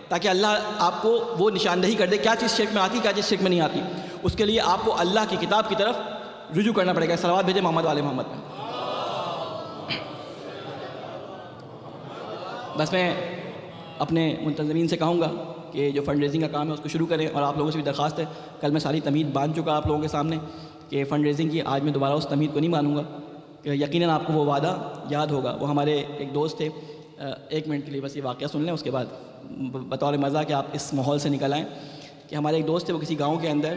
Speaker 2: تاکہ اللہ آپ کو وہ نشاندہی کر دے کیا چیز شرک میں آتی، کیا چیز شرک میں نہیں آتی۔ اس کے لیے آپ کو اللہ کی کتاب کی طرف رجوع کرنا پڑے گا۔ صلوات بھیجیں محمد والے محمد میں۔ بس میں اپنے منتظمین سے کہوں گا کہ جو فنڈ ریزنگ کا کام ہے اس کو شروع کریں، اور آپ لوگوں سے بھی درخواست ہے، کل میں ساری تمہید باندھ چکا آپ لوگوں کے سامنے کہ فنڈ ریزنگ کی، آج میں دوبارہ اس تمہید کو نہیں مانوں گا کہ یقیناً آپ کو وہ وعدہ یاد ہوگا۔ وہ ہمارے ایک دوست تھے، ایک منٹ کے لیے بس یہ واقعہ سن لیں، اس کے بعد بطور مزہ کہ آپ اس ماحول سے نکل آئیں کہ ہمارے ایک دوست تھے، وہ کسی گاؤں کے اندر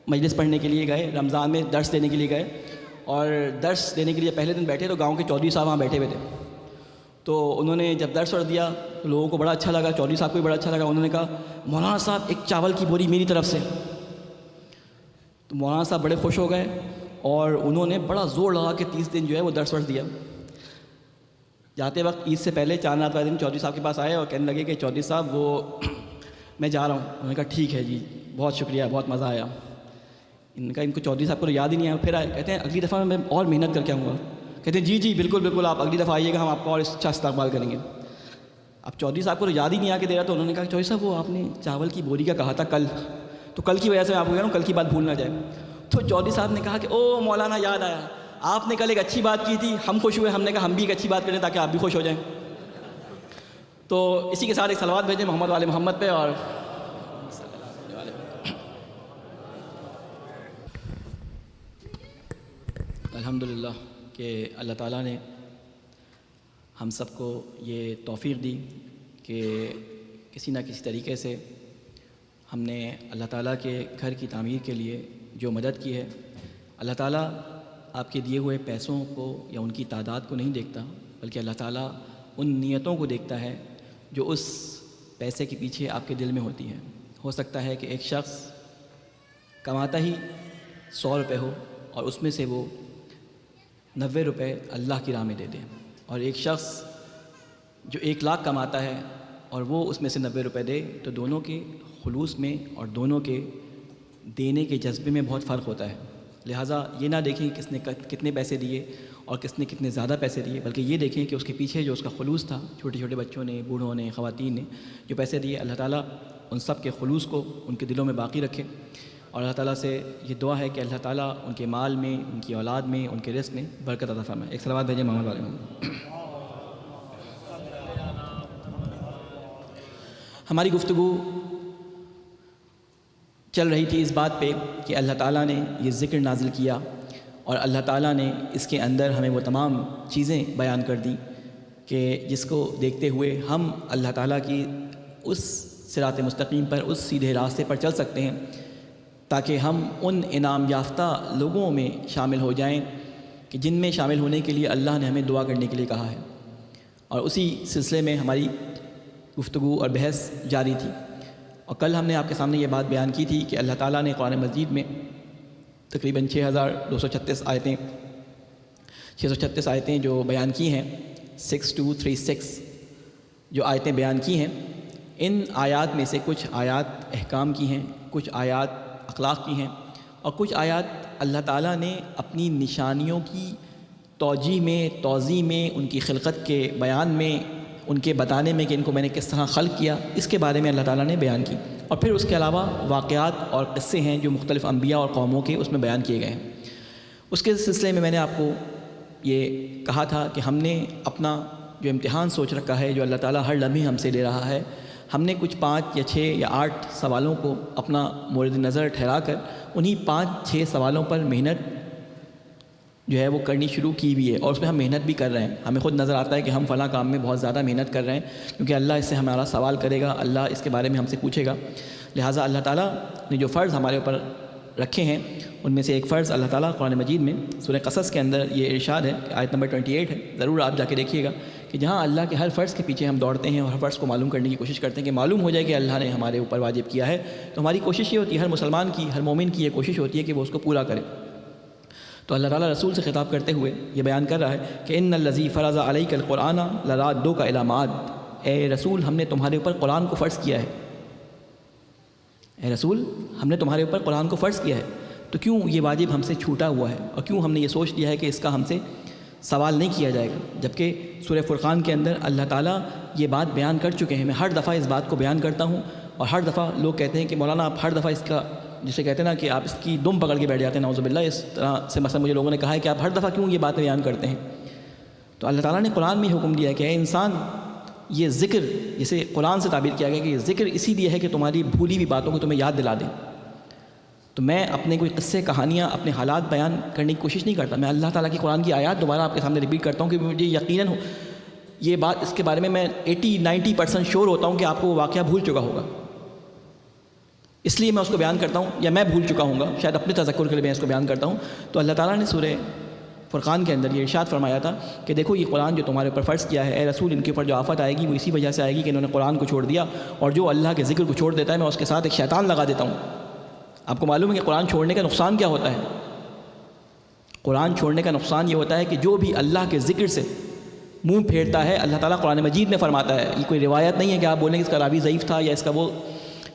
Speaker 2: مجلس پڑھنے کے لیے گئے، رمضان میں درس دینے کے لیے گئے، اور درس دینے کے لیے پہلے دن بیٹھے تو گاؤں کے چودھری صاحب وہاں بیٹھے ہوئے تھے۔ تو انہوں نے جب درس پڑھ دیا تو لوگوں کو بڑا اچھا لگا، چودھری صاحب کو بھی بڑا اچھا لگا۔ انہوں نے کہا مولانا صاحب ایک چاول کی بوری میری طرف سے۔ تو مولانا صاحب بڑے خوش ہو گئے اور انہوں نے بڑا زور لگا کہ 30 دن جو ہے وہ درس پڑھ دیا۔ جاتے وقت عید سے پہلے چاند رات والے دن چودھری صاحب کے پاس آئے اور کہنے لگے کہ چودھری صاحب وہ میں جا رہا ہوں۔ انہوں نے کہا ٹھیک ہے جی، بہت شکریہ، بہت مزہ آیا۔ ان کا ان کو چودھری صاحب کو یاد ہی نہیں آیا، پھر آئے، کہتے ہیں اگلی دفعہ میں اور محنت کر کے آؤں گا۔ کہتے ہیں جی جی بالکل بالکل، آپ اگلی دفعہ آئیے گا، ہم آپ کو اور اچھا استقبال کریں گے۔ اب چودھری صاحب کو تو یاد ہی نہیں آ کے دے رہا، تو انہوں نے کہا چودھری صاحب وہ آپ نے چاول کی بوری کا کہا تھا کل، تو کل کی وجہ سے میں آپ کو کہہ رہا ہوں کل کی بات بھول نہ جائے۔ تو چودھری صاحب نے کہا کہ او مولانا یاد آیا، آپ نے کل ایک اچھی بات کی تھی، ہم خوش ہوئے، ہم نے کہا ہم بھی ایک اچھی بات کریں تاکہ آپ بھی خوش ہو جائیں۔ تو اسی کے ساتھ ایک صلوات بھیجیں محمد والے محمد پہ۔ اور الحمدللہ کہ اللہ تعالیٰ نے ہم سب کو یہ توفیق دی کہ کسی نہ کسی طریقے سے ہم نے اللہ تعالیٰ کے گھر کی تعمیر کے لیے جو مدد کی ہے۔ اللہ تعالیٰ آپ کے دیے ہوئے پیسوں کو یا ان کی تعداد کو نہیں دیکھتا، بلکہ اللہ تعالیٰ ان نیتوں کو دیکھتا ہے جو اس پیسے کے پیچھے آپ کے دل میں ہوتی ہے۔ ہو سکتا ہے کہ ایک شخص کماتا ہی 100 روپے ہو اور اس میں سے وہ 90 روپے اللہ کی راہ میں دے دے، اور ایک شخص جو 1 لاکھ کماتا ہے اور وہ اس میں سے 90 روپے دے، تو دونوں کے خلوص میں اور دونوں کے دینے کے جذبے میں بہت فرق ہوتا ہے۔ لہٰذا یہ نہ دیکھیں کس نے کتنے پیسے دیے اور کس نے کتنے زیادہ پیسے دیے، بلکہ یہ دیکھیں کہ اس کے پیچھے جو اس کا خلوص تھا، چھوٹے چھوٹے بچوں نے، بوڑھوں نے، خواتین نے جو پیسے دیے، اللہ تعالیٰ ان سب کے خلوص کو ان کے دلوں میں باقی رکھے۔ اور اللہ تعالیٰ سے یہ دعا ہے کہ اللہ تعالیٰ ان کے مال میں، ان کی اولاد میں، ان کے رزق میں برکت عطا فرمائے۔ ایک صلوات بھیجیں محمد والے محمد۔ ہماری گفتگو چل رہی تھی اس بات پہ کہ اللہ تعالیٰ نے یہ ذکر نازل کیا اور اللہ تعالیٰ نے اس کے اندر ہمیں وہ تمام چیزیں بیان کر دیں کہ جس کو دیکھتے ہوئے ہم اللہ تعالیٰ کی اس صراط مستقیم پر، اس سیدھے راستے پر چل سکتے ہیں، تاکہ ہم ان انعام یافتہ لوگوں میں شامل ہو جائیں کہ جن میں شامل ہونے کے لیے اللہ نے ہمیں دعا کرنے کے لیے کہا ہے۔ اور اسی سلسلے میں ہماری گفتگو اور بحث جاری تھی، اور کل ہم نے آپ کے سامنے یہ بات بیان کی تھی کہ اللہ تعالیٰ نے قرآن مجید میں تقریباً 6236 آیتیں جو بیان کی ہیں، 6236 جو آیتیں بیان کی ہیں، ان آیات میں سے کچھ آیات احکام کی ہیں، کچھ آیات اخلاق کی ہیں، اور کچھ آیات اللہ تعالیٰ نے اپنی نشانیوں کی توجیہ میں، توضیح میں، ان کی خلقت کے بیان میں، ان کے بتانے میں کہ ان کو میں نے کس طرح خلق کیا، اس کے بارے میں اللہ تعالیٰ نے بیان کی۔ اور پھر اس کے علاوہ واقعات اور قصے ہیں جو مختلف انبیاء اور قوموں کے اس میں بیان کیے گئے ہیں۔ اس کے سلسلے میں میں نے آپ کو یہ کہا تھا کہ ہم نے اپنا جو امتحان سوچ رکھا ہے، جو اللہ تعالیٰ ہر لمحے ہم سے لے رہا ہے، ہم نے کچھ 5 یا 6 یا 8 سوالوں کو اپنا مورد نظر ٹھہرا کر انہی 5-6 سوالوں پر محنت جو ہے وہ کرنی شروع کی ہوئی ہے، اور اس میں ہم محنت بھی کر رہے ہیں۔ ہمیں خود نظر آتا ہے کہ ہم فلاں کام میں بہت زیادہ محنت کر رہے ہیں، کیونکہ اللہ اس سے ہمارا سوال کرے گا، اللہ اس کے بارے میں ہم سے پوچھے گا۔ لہٰذا اللہ تعالیٰ نے جو فرض ہمارے اوپر رکھے ہیں ان میں سے ایک فرض اللہ تعالیٰ قرآن مجید میں سورہ قصص کے اندر یہ ارشاد ہے کہ آیت نمبر 28 ہے، ضرور آپ جا کے دیکھیے گا کہ جہاں اللہ کے ہر فرض کے پیچھے ہم دوڑتے ہیں اور ہر فرض کو معلوم کرنے کی کوشش کرتے ہیں کہ معلوم ہو جائے کہ اللہ نے ہمارے اوپر واجب کیا ہے، تو ہماری کوشش یہ ہوتی ہے، ہر مسلمان کی، ہر مومن کی یہ کوشش ہوتی ہے کہ وہ اس کو پورا کرے۔ تو اللہ تعالیٰ رسول سے خطاب کرتے ہوئے یہ بیان کر رہا ہے کہ ان الذی فرض علیک القرآن لرادک الی معاد، اے رسول ہم نے تمہارے اوپر قرآن کو فرض کیا ہے، اے رسول ہم نے تمہارے اوپر قرآن کو فرض کیا ہے، تو کیوں یہ واجب ہم سے چھوٹا ہوا ہے اور کیوں ہم نے یہ سوچ لیا ہے کہ اس کا ہم سے سوال نہیں کیا جائے گا، جبکہ سورہ فرقان کے اندر اللہ تعالیٰ یہ بات بیان کر چکے ہیں۔ میں ہر دفعہ اس بات کو بیان کرتا ہوں اور ہر دفعہ لوگ کہتے ہیں کہ مولانا آپ ہر دفعہ اس کا، جسے کہتے ہیں نا کہ آپ اس کی دم پکڑ کے بیٹھ جاتے ہیں، نعوذ باللہ، اس طرح سے مثلا مجھے لوگوں نے کہا ہے کہ آپ ہر دفعہ کیوں یہ باتیں بیان کرتے ہیں؟ تو اللہ تعالیٰ نے قرآن میں حکم دیا ہے کہ اے انسان یہ ذکر، جسے قرآن سے تعبیر کیا گیا کہ یہ ذکر اسی لیے ہے کہ تمہاری بھولی ہوئی باتوں کو تمہیں یاد دلا دیں۔ تو میں اپنے کوئی قصے، کہانیاں، اپنے حالات بیان کرنے کی کوشش نہیں کرتا، میں اللہ تعالیٰ کی قرآن کی آیات دوبارہ آپ کے سامنے ریپیٹ کرتا ہوں کہ مجھے یقیناً یہ بات، اس کے بارے میں 80-90% شیور ہوتا ہوں کہ آپ کو وہ واقعہ بھول چکا ہوگا، اس لیے میں اس کو بیان کرتا ہوں، یا میں بھول چکا ہوں گا، شاید اپنے تذکر کے لیے میں اس کو بیان کرتا ہوں۔ تو اللہ تعالیٰ نے سورہ فرقان کے اندر یہ ارشاد فرمایا تھا کہ دیکھو یہ قرآن جو تمہارے اوپر فرض کیا ہے، اے رسول ان کے اوپر جو آفت آئے گی وہ اسی وجہ سے آئے گی کہ انہوں نے قرآن کو چھوڑ دیا، اور جو اللہ کے ذکر کو چھوڑ دیتا ہے میں اس کے ساتھ ایک شیطان لگا دیتا ہوں۔ آپ کو معلوم ہے کہ قرآن چھوڑنے کا نقصان کیا ہوتا ہے؟ قرآن چھوڑنے کا نقصان یہ ہوتا ہے کہ جو بھی اللہ کے ذکر سے منہ پھیرتا ہے، اللہ تعالیٰ قرآن مجید میں فرماتا ہے، یہ کوئی روایت نہیں ہے کہ آپ بولیں کہ اس کا راوی ضعیف تھا یا اس کا وہ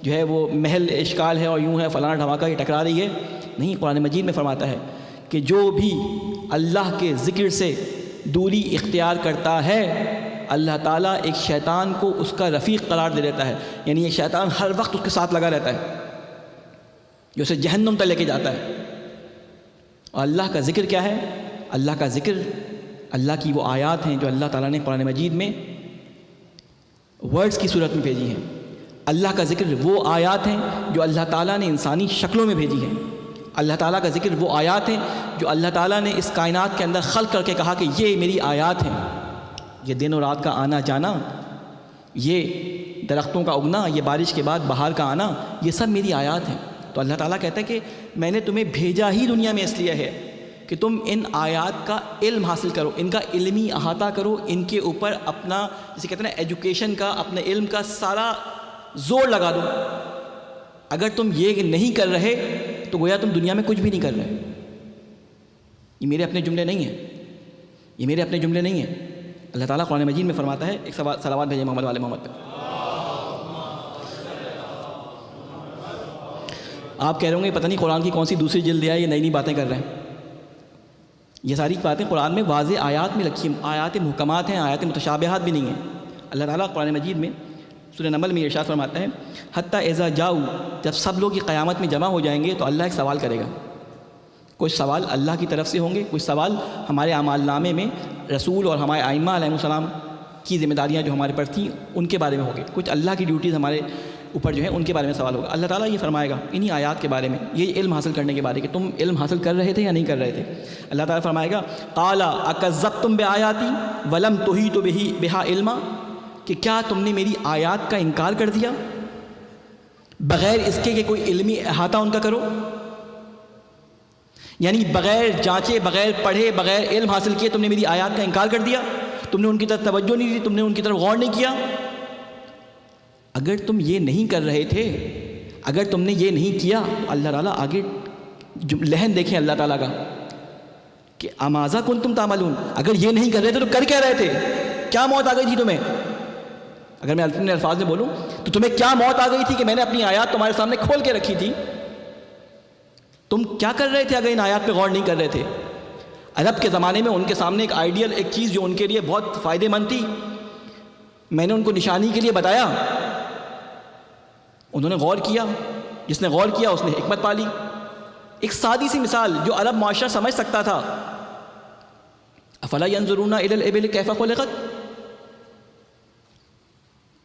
Speaker 2: جو ہے وہ محل اشکال ہے اور یوں ہے فلانا دھماکہ یہ ٹکرا رہی ہے، نہیں، قرآن مجید میں فرماتا ہے کہ جو بھی اللہ کے ذکر سے دوری اختیار کرتا ہے اللہ تعالیٰ ایک شیطان کو اس کا رفیق قرار دے دیتا ہے، یعنی یہ شیطان ہر وقت اس کے ساتھ لگا رہتا ہے جو اسے جہنم تک لے کے جاتا ہے۔ اور اللہ کا ذکر کیا ہے؟ اللہ کا ذکر اللہ کی وہ آیات ہیں جو اللہ تعالیٰ نے قرآن مجید میں ورڈز کی صورت میں بھیجی ہیں۔ اللہ کا ذکر وہ آیات ہیں جو اللہ تعالیٰ نے انسانی شکلوں میں بھیجی ہیں۔ اللہ تعالیٰ کا ذکر وہ آیات ہیں جو اللہ تعالیٰ نے اس کائنات کے اندر خلق کر کے کہا کہ یہ میری آیات ہیں، یہ دن و رات کا آنا جانا، یہ درختوں کا اگنا، یہ بارش کے بعد بہار کا آنا، یہ سب میری آیات ہیں۔ تو اللہ تعالیٰ کہتا ہے کہ میں نے تمہیں بھیجا ہی دنیا میں اس لیے ہے کہ تم ان آیات کا علم حاصل کرو، ان کا علمی احاطہ کرو، ان کے اوپر اپنا، جسے کہتے ہیں نا ایجوکیشن کا، اپنے علم کا سارا زور لگا دو۔ اگر تم یہ نہیں کر رہے تو گویا تم دنیا میں کچھ بھی نہیں کر رہے۔ یہ میرے اپنے جملے نہیں ہیں، یہ میرے اپنے جملے نہیں ہیں، اللہ تعالیٰ قرآن مجید میں فرماتا ہے۔ ایک صلوات بھیجیں محمد والے محمد پہ۔ آپ کہہ رہے ہوں گے پتہ نہیں قرآن کی کون سی دوسری جلد ہے، یہ نئی نئی باتیں کر رہے ہیں۔ یہ ساری باتیں قرآن میں واضح آیات میں لکھی ہیں، آیات محکمات ہیں، آیات متشابہات بھی نہیں ہیں۔ اللہ تعالیٰ قرآن مجید میں سورہ نمل میں ارشاد فرماتا ہے حتیٰ اذا جاؤ، جب سب لوگ یہ قیامت میں جمع ہو جائیں گے تو اللہ ایک سوال کرے گا۔ کچھ سوال اللہ کی طرف سے ہوں گے، کچھ سوال ہمارے اعمال نامے میں رسول اور ہمارے ائمہ علیہ السلام کی ذمہ داریاں جو ہمارے پر تھیں ان کے بارے میں ہوں گے، کچھ اللہ کی ڈیوٹیز ہمارے اوپر جو ہے ان کے بارے میں سوال ہوگا۔ اللہ تعالیٰ یہ فرمائے گا انہی آیات کے بارے میں، یہ علم حاصل کرنے کے بارے کہ تم علم حاصل کر رہے تھے یا نہیں کر رہے تھے۔ اللہ تعالیٰ فرمائے گا قال اکذبتم بآیاتی ولم تحیطوا بہا علما، کہ کیا تم نے میری آیات کا انکار کر دیا بغیر اس کے کہ کوئی علمی احاطہ ان کا کرو، یعنی بغیر جانچے، بغیر پڑھے، بغیر علم حاصل کیے تم نے میری آیات کا انکار کر دیا، تم نے ان کی طرف توجہ نہیں دی، تم نے ان کی طرف غور نہیں کیا۔ اگر تم یہ نہیں کر رہے تھے، اگر تم نے یہ نہیں کیا، اللہ تعالیٰ آگے لہن دیکھیں اللہ تعالیٰ کا کہ اماذا کنتم تعملون، اگر یہ نہیں کر رہے تھے تو کر کیا رہے تھے؟ کیا موت آ گئی تھی تمہیں؟ اگر میں اپنے الفاظ میں بولوں تو تمہیں کیا موت آ گئی تھی کہ میں نے اپنی آیات تمہارے سامنے کھول کے رکھی تھی؟ تم کیا کر رہے تھے اگر ان آیات پہ غور نہیں کر رہے تھے؟ عرب کے زمانے میں ان کے سامنے ایک آئیڈیل، ایک چیز جو ان کے لیے بہت فائدہ مند تھی، میں نے ان کو نشانی کے لیے بتایا، انہوں نے غور کیا، جس نے غور کیا اس نے حکمت پالی۔ ایک سادی سی مثال جو عرب معاشرہ سمجھ سکتا تھا، افلا ينظرون الى الابل كيف خلقت،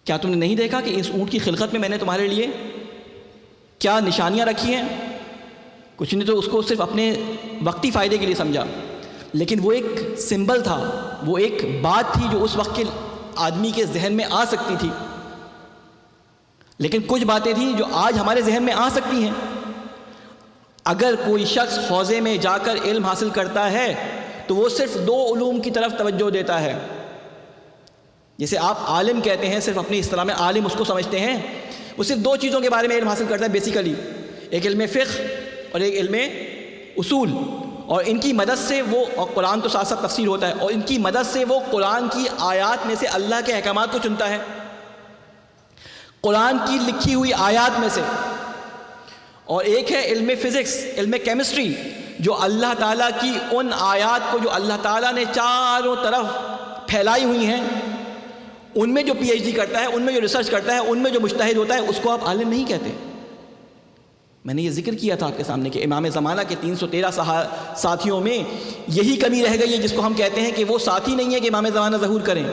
Speaker 2: کیا تم نے نہیں دیکھا کہ اس اونٹ کی خلقت میں میں نے تمہارے لیے کیا نشانیاں رکھی ہیں؟ کچھ نے تو اس کو صرف اپنے وقتی فائدے کے لیے سمجھا، لیکن وہ ایک سمبل تھا، وہ ایک بات تھی جو اس وقت کے آدمی کے ذہن میں آ سکتی تھی۔ لیکن کچھ باتیں تھیں جو آج ہمارے ذہن میں آ سکتی ہیں۔ اگر کوئی شخص حوضے میں جا کر علم حاصل کرتا ہے تو وہ صرف 2 علوم کی طرف توجہ دیتا ہے۔ جیسے آپ عالم کہتے ہیں، صرف اپنی اصطلاح میں عالم اس کو سمجھتے ہیں، وہ صرف 2 چیزوں کے بارے میں علم حاصل کرتا ہے بیسیکلی، ایک علم فقہ اور ایک علم اصول، اور ان کی مدد سے وہ، اور قرآن تو ساتھ ساتھ تفسیر ہوتا ہے، اور ان کی مدد سے وہ قرآن کی آیات میں سے اللہ کے احکامات کو چنتا ہے، قرآن کی لکھی ہوئی آیات میں سے۔ اور ایک ہے علم فزکس، علم کیمسٹری، جو اللہ تعالیٰ کی ان آیات کو جو اللہ تعالیٰ نے چاروں طرف پھیلائی ہوئی ہیں، ان میں جو پی ایچ ڈی کرتا ہے، ان میں جو ریسرچ کرتا ہے، ان میں جو مجتہد ہوتا ہے، اس کو آپ عالم نہیں کہتے۔ میں نے یہ ذکر کیا تھا آپ کے سامنے کہ امام زمانہ کے 313 ساتھیوں میں یہی کمی رہ گئی ہے جس کو ہم کہتے ہیں کہ وہ ساتھی نہیں ہے کہ امام زمانہ ظہور کریں،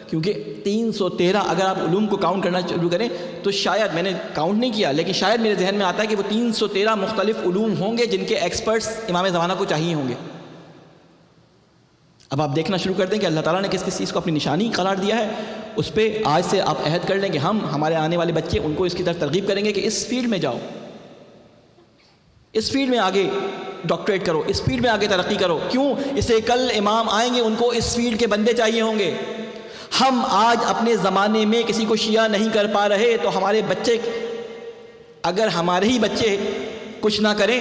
Speaker 2: کیونکہ 313 اگر آپ علوم کو کاؤنٹ کرنا شروع کریں تو شاید، میں نے کاؤنٹ نہیں کیا لیکن شاید میرے ذہن میں آتا ہے کہ وہ 313 مختلف علوم ہوں گے جن کے ایکسپرٹس امام زمانہ کو چاہیے ہوں گے۔ اب آپ دیکھنا شروع کر دیں کہ اللہ تعالیٰ نے کس کس چیز کو اپنی نشانی قرار دیا ہے، اس پہ آج سے آپ عہد کر لیں کہ ہم، ہمارے آنے والے بچے، ان کو اس کی طرف ترغیب کریں گے کہ اس فیلڈ میں جاؤ، اس فیلڈ میں آگے ڈاکٹریٹ کرو، اس فیلڈ میں آگے ترقی کرو۔ کیوں؟ اس سے کل امام آئیں گے، ان کو اس فیلڈ کے بندے چاہیے ہوں گے۔ ہم آج اپنے زمانے میں کسی کو شیعہ نہیں کر پا رہے تو ہمارے بچے، اگر ہمارے ہی بچے کچھ نہ کریں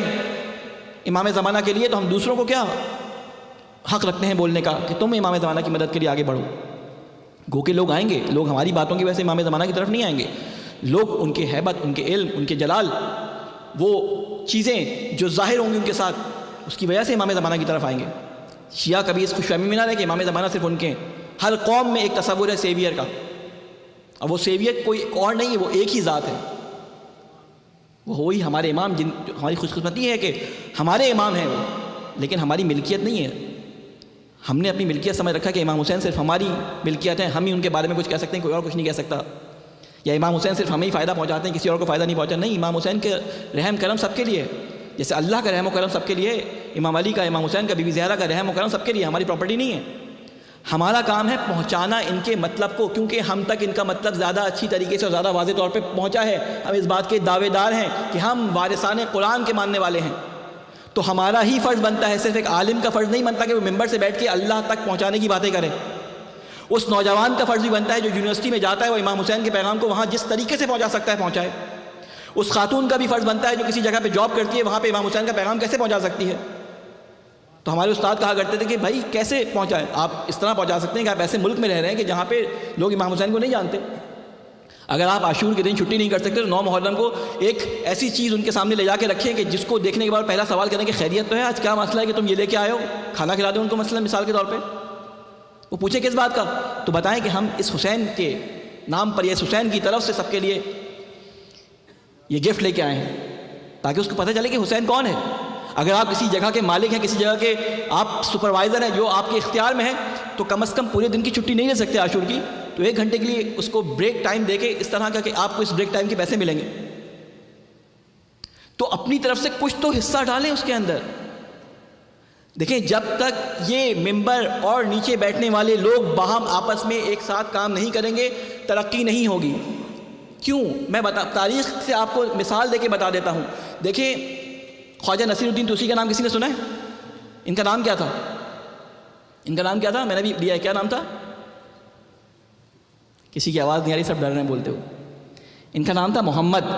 Speaker 2: امام زمانہ کے لیے، تو ہم دوسروں کو کیا حق رکھتے ہیں بولنے کا کہ تم امام زمانہ کی مدد کے لیے آگے بڑھو؟ گو کہ لوگ آئیں گے، لوگ ہماری باتوں کی وجہ سے امام زمانہ کی طرف نہیں آئیں گے، لوگ ان کے ہیبت، ان کے علم، ان کے جلال، وہ چیزیں جو ظاہر ہوں گی ان کے ساتھ، اس کی وجہ سے امام زمانہ کی طرف آئیں گے۔ شیعہ کبھی اس خوش فہمی میں نہ رہے کہ امام زمانہ صرف ان کے، ہر قوم میں ایک تصور ہے سیویئر کا، اور وہ سیویئر کوئی اور نہیں ہے، وہ ایک ہی ذات ہے، وہ وہی ہمارے امام، جن ہماری خوش قسمتی ہے کہ ہمارے امام ہیں وہ، لیکن ہماری ملکیت نہیں ہے۔ ہم نے اپنی ملکیت سمجھ رکھا کہ امام حسین صرف ہماری ملکیت ہے، ہم ہی ان کے بارے میں کچھ کہہ سکتے ہیں، کوئی اور کچھ نہیں کہہ سکتا، یا امام حسین صرف ہمیں ہی فائدہ پہنچاتے ہیں، کسی اور کو فائدہ نہیں پہنچا۔ نہیں، امام حسین کے رحم کرم سب کے لیے، جیسے اللہ کا رحم و کرم سب کے لیے، امام علی کا، امام حسین کا، بی بی زہرا کا رحم و کرم سب کے لیے، ہماری پراپرٹی نہیں ہے۔ ہمارا کام ہے پہنچانا ان کے مطلب کو، کیونکہ ہم تک ان کا مطلب زیادہ اچھی طریقے سے اور زیادہ واضح طور پہ پہنچا ہے۔ ہم اس بات کے دعوے دار ہیں کہ ہم وارثان قرآن کے ماننے والے ہیں، تو ہمارا ہی فرض بنتا ہے، صرف ایک عالم کا فرض نہیں بنتا کہ وہ ممبر سے بیٹھ کے اللہ تک پہنچانے کی باتیں کرے۔ اس نوجوان کا فرض بھی بنتا ہے جو یونیورسٹی میں جاتا ہے، وہ امام حسین کے پیغام کو وہاں جس طریقے سے پہنچا سکتا ہے پہنچائے۔ اس خاتون کا بھی فرض بنتا ہے جو کسی جگہ پہ جاب کرتی ہے، وہاں پہ امام حسین کا پیغام کیسے پہنچا سکتی ہے۔ تو ہمارے استاد کہا کرتے تھے کہ بھائی کیسے پہنچائیں؟ آپ اس طرح پہنچا سکتے ہیں کہ آپ ایسے ملک میں رہ رہے ہیں کہ جہاں پہ لوگ امام حسین کو نہیں جانتے۔ اگر آپ عاشور کے دن چھٹی نہیں کر سکتے تو 9 محرم کو ایک ایسی چیز ان کے سامنے لے جا کے رکھیں کہ جس کو دیکھنے کے بعد پہلا سوال کریں کہ خیریت تو ہے، آج کیا مسئلہ ہے کہ تم یہ لے کے آئے ہو، کھانا کھلا دیں ان کو، مثلا مثال کے طور پہ۔ وہ پوچھے کس بات کا، تو بتائیں کہ ہم اس حسین کے نام پر، اس حسین کی طرف سے سب کے لیے یہ گفٹ لے کے آئے ہیں، تاکہ اس کو پتہ چلے کہ حسین کون ہے۔ اگر آپ کسی جگہ کے مالک ہیں، کسی جگہ کے آپ سپروائزر ہیں جو آپ کے اختیار میں ہیں، تو کم از کم پورے دن کی چھٹی نہیں لے سکتے عاشور کی، تو 1 گھنٹے کے لیے اس کو بریک ٹائم دے کے اس طرح کا کہ آپ کو اس بریک ٹائم کے پیسے ملیں گے، تو اپنی طرف سے کچھ تو حصہ ڈالیں اس کے اندر۔ دیکھیں، جب تک یہ ممبر اور نیچے بیٹھنے والے لوگ باہم آپس میں ایک ساتھ کام نہیں کریں گے، ترقی نہیں ہوگی۔ کیوں؟ میں تاریخ سے آپ کو مثال دے کے بتا دیتا ہوں۔ دیکھیں، خواجہ نصیر الدین طوسی کا نام کسی نے سنا ہے؟ ان کا نام کیا تھا؟ ان کا نام کیا تھا؟ میں نے بھی لیا ہے، کیا نام تھا؟ کسی کی آواز نہیں آ رہی، سب ڈر رہے ہیں بولتے ہو۔ ان کا نام تھا محمد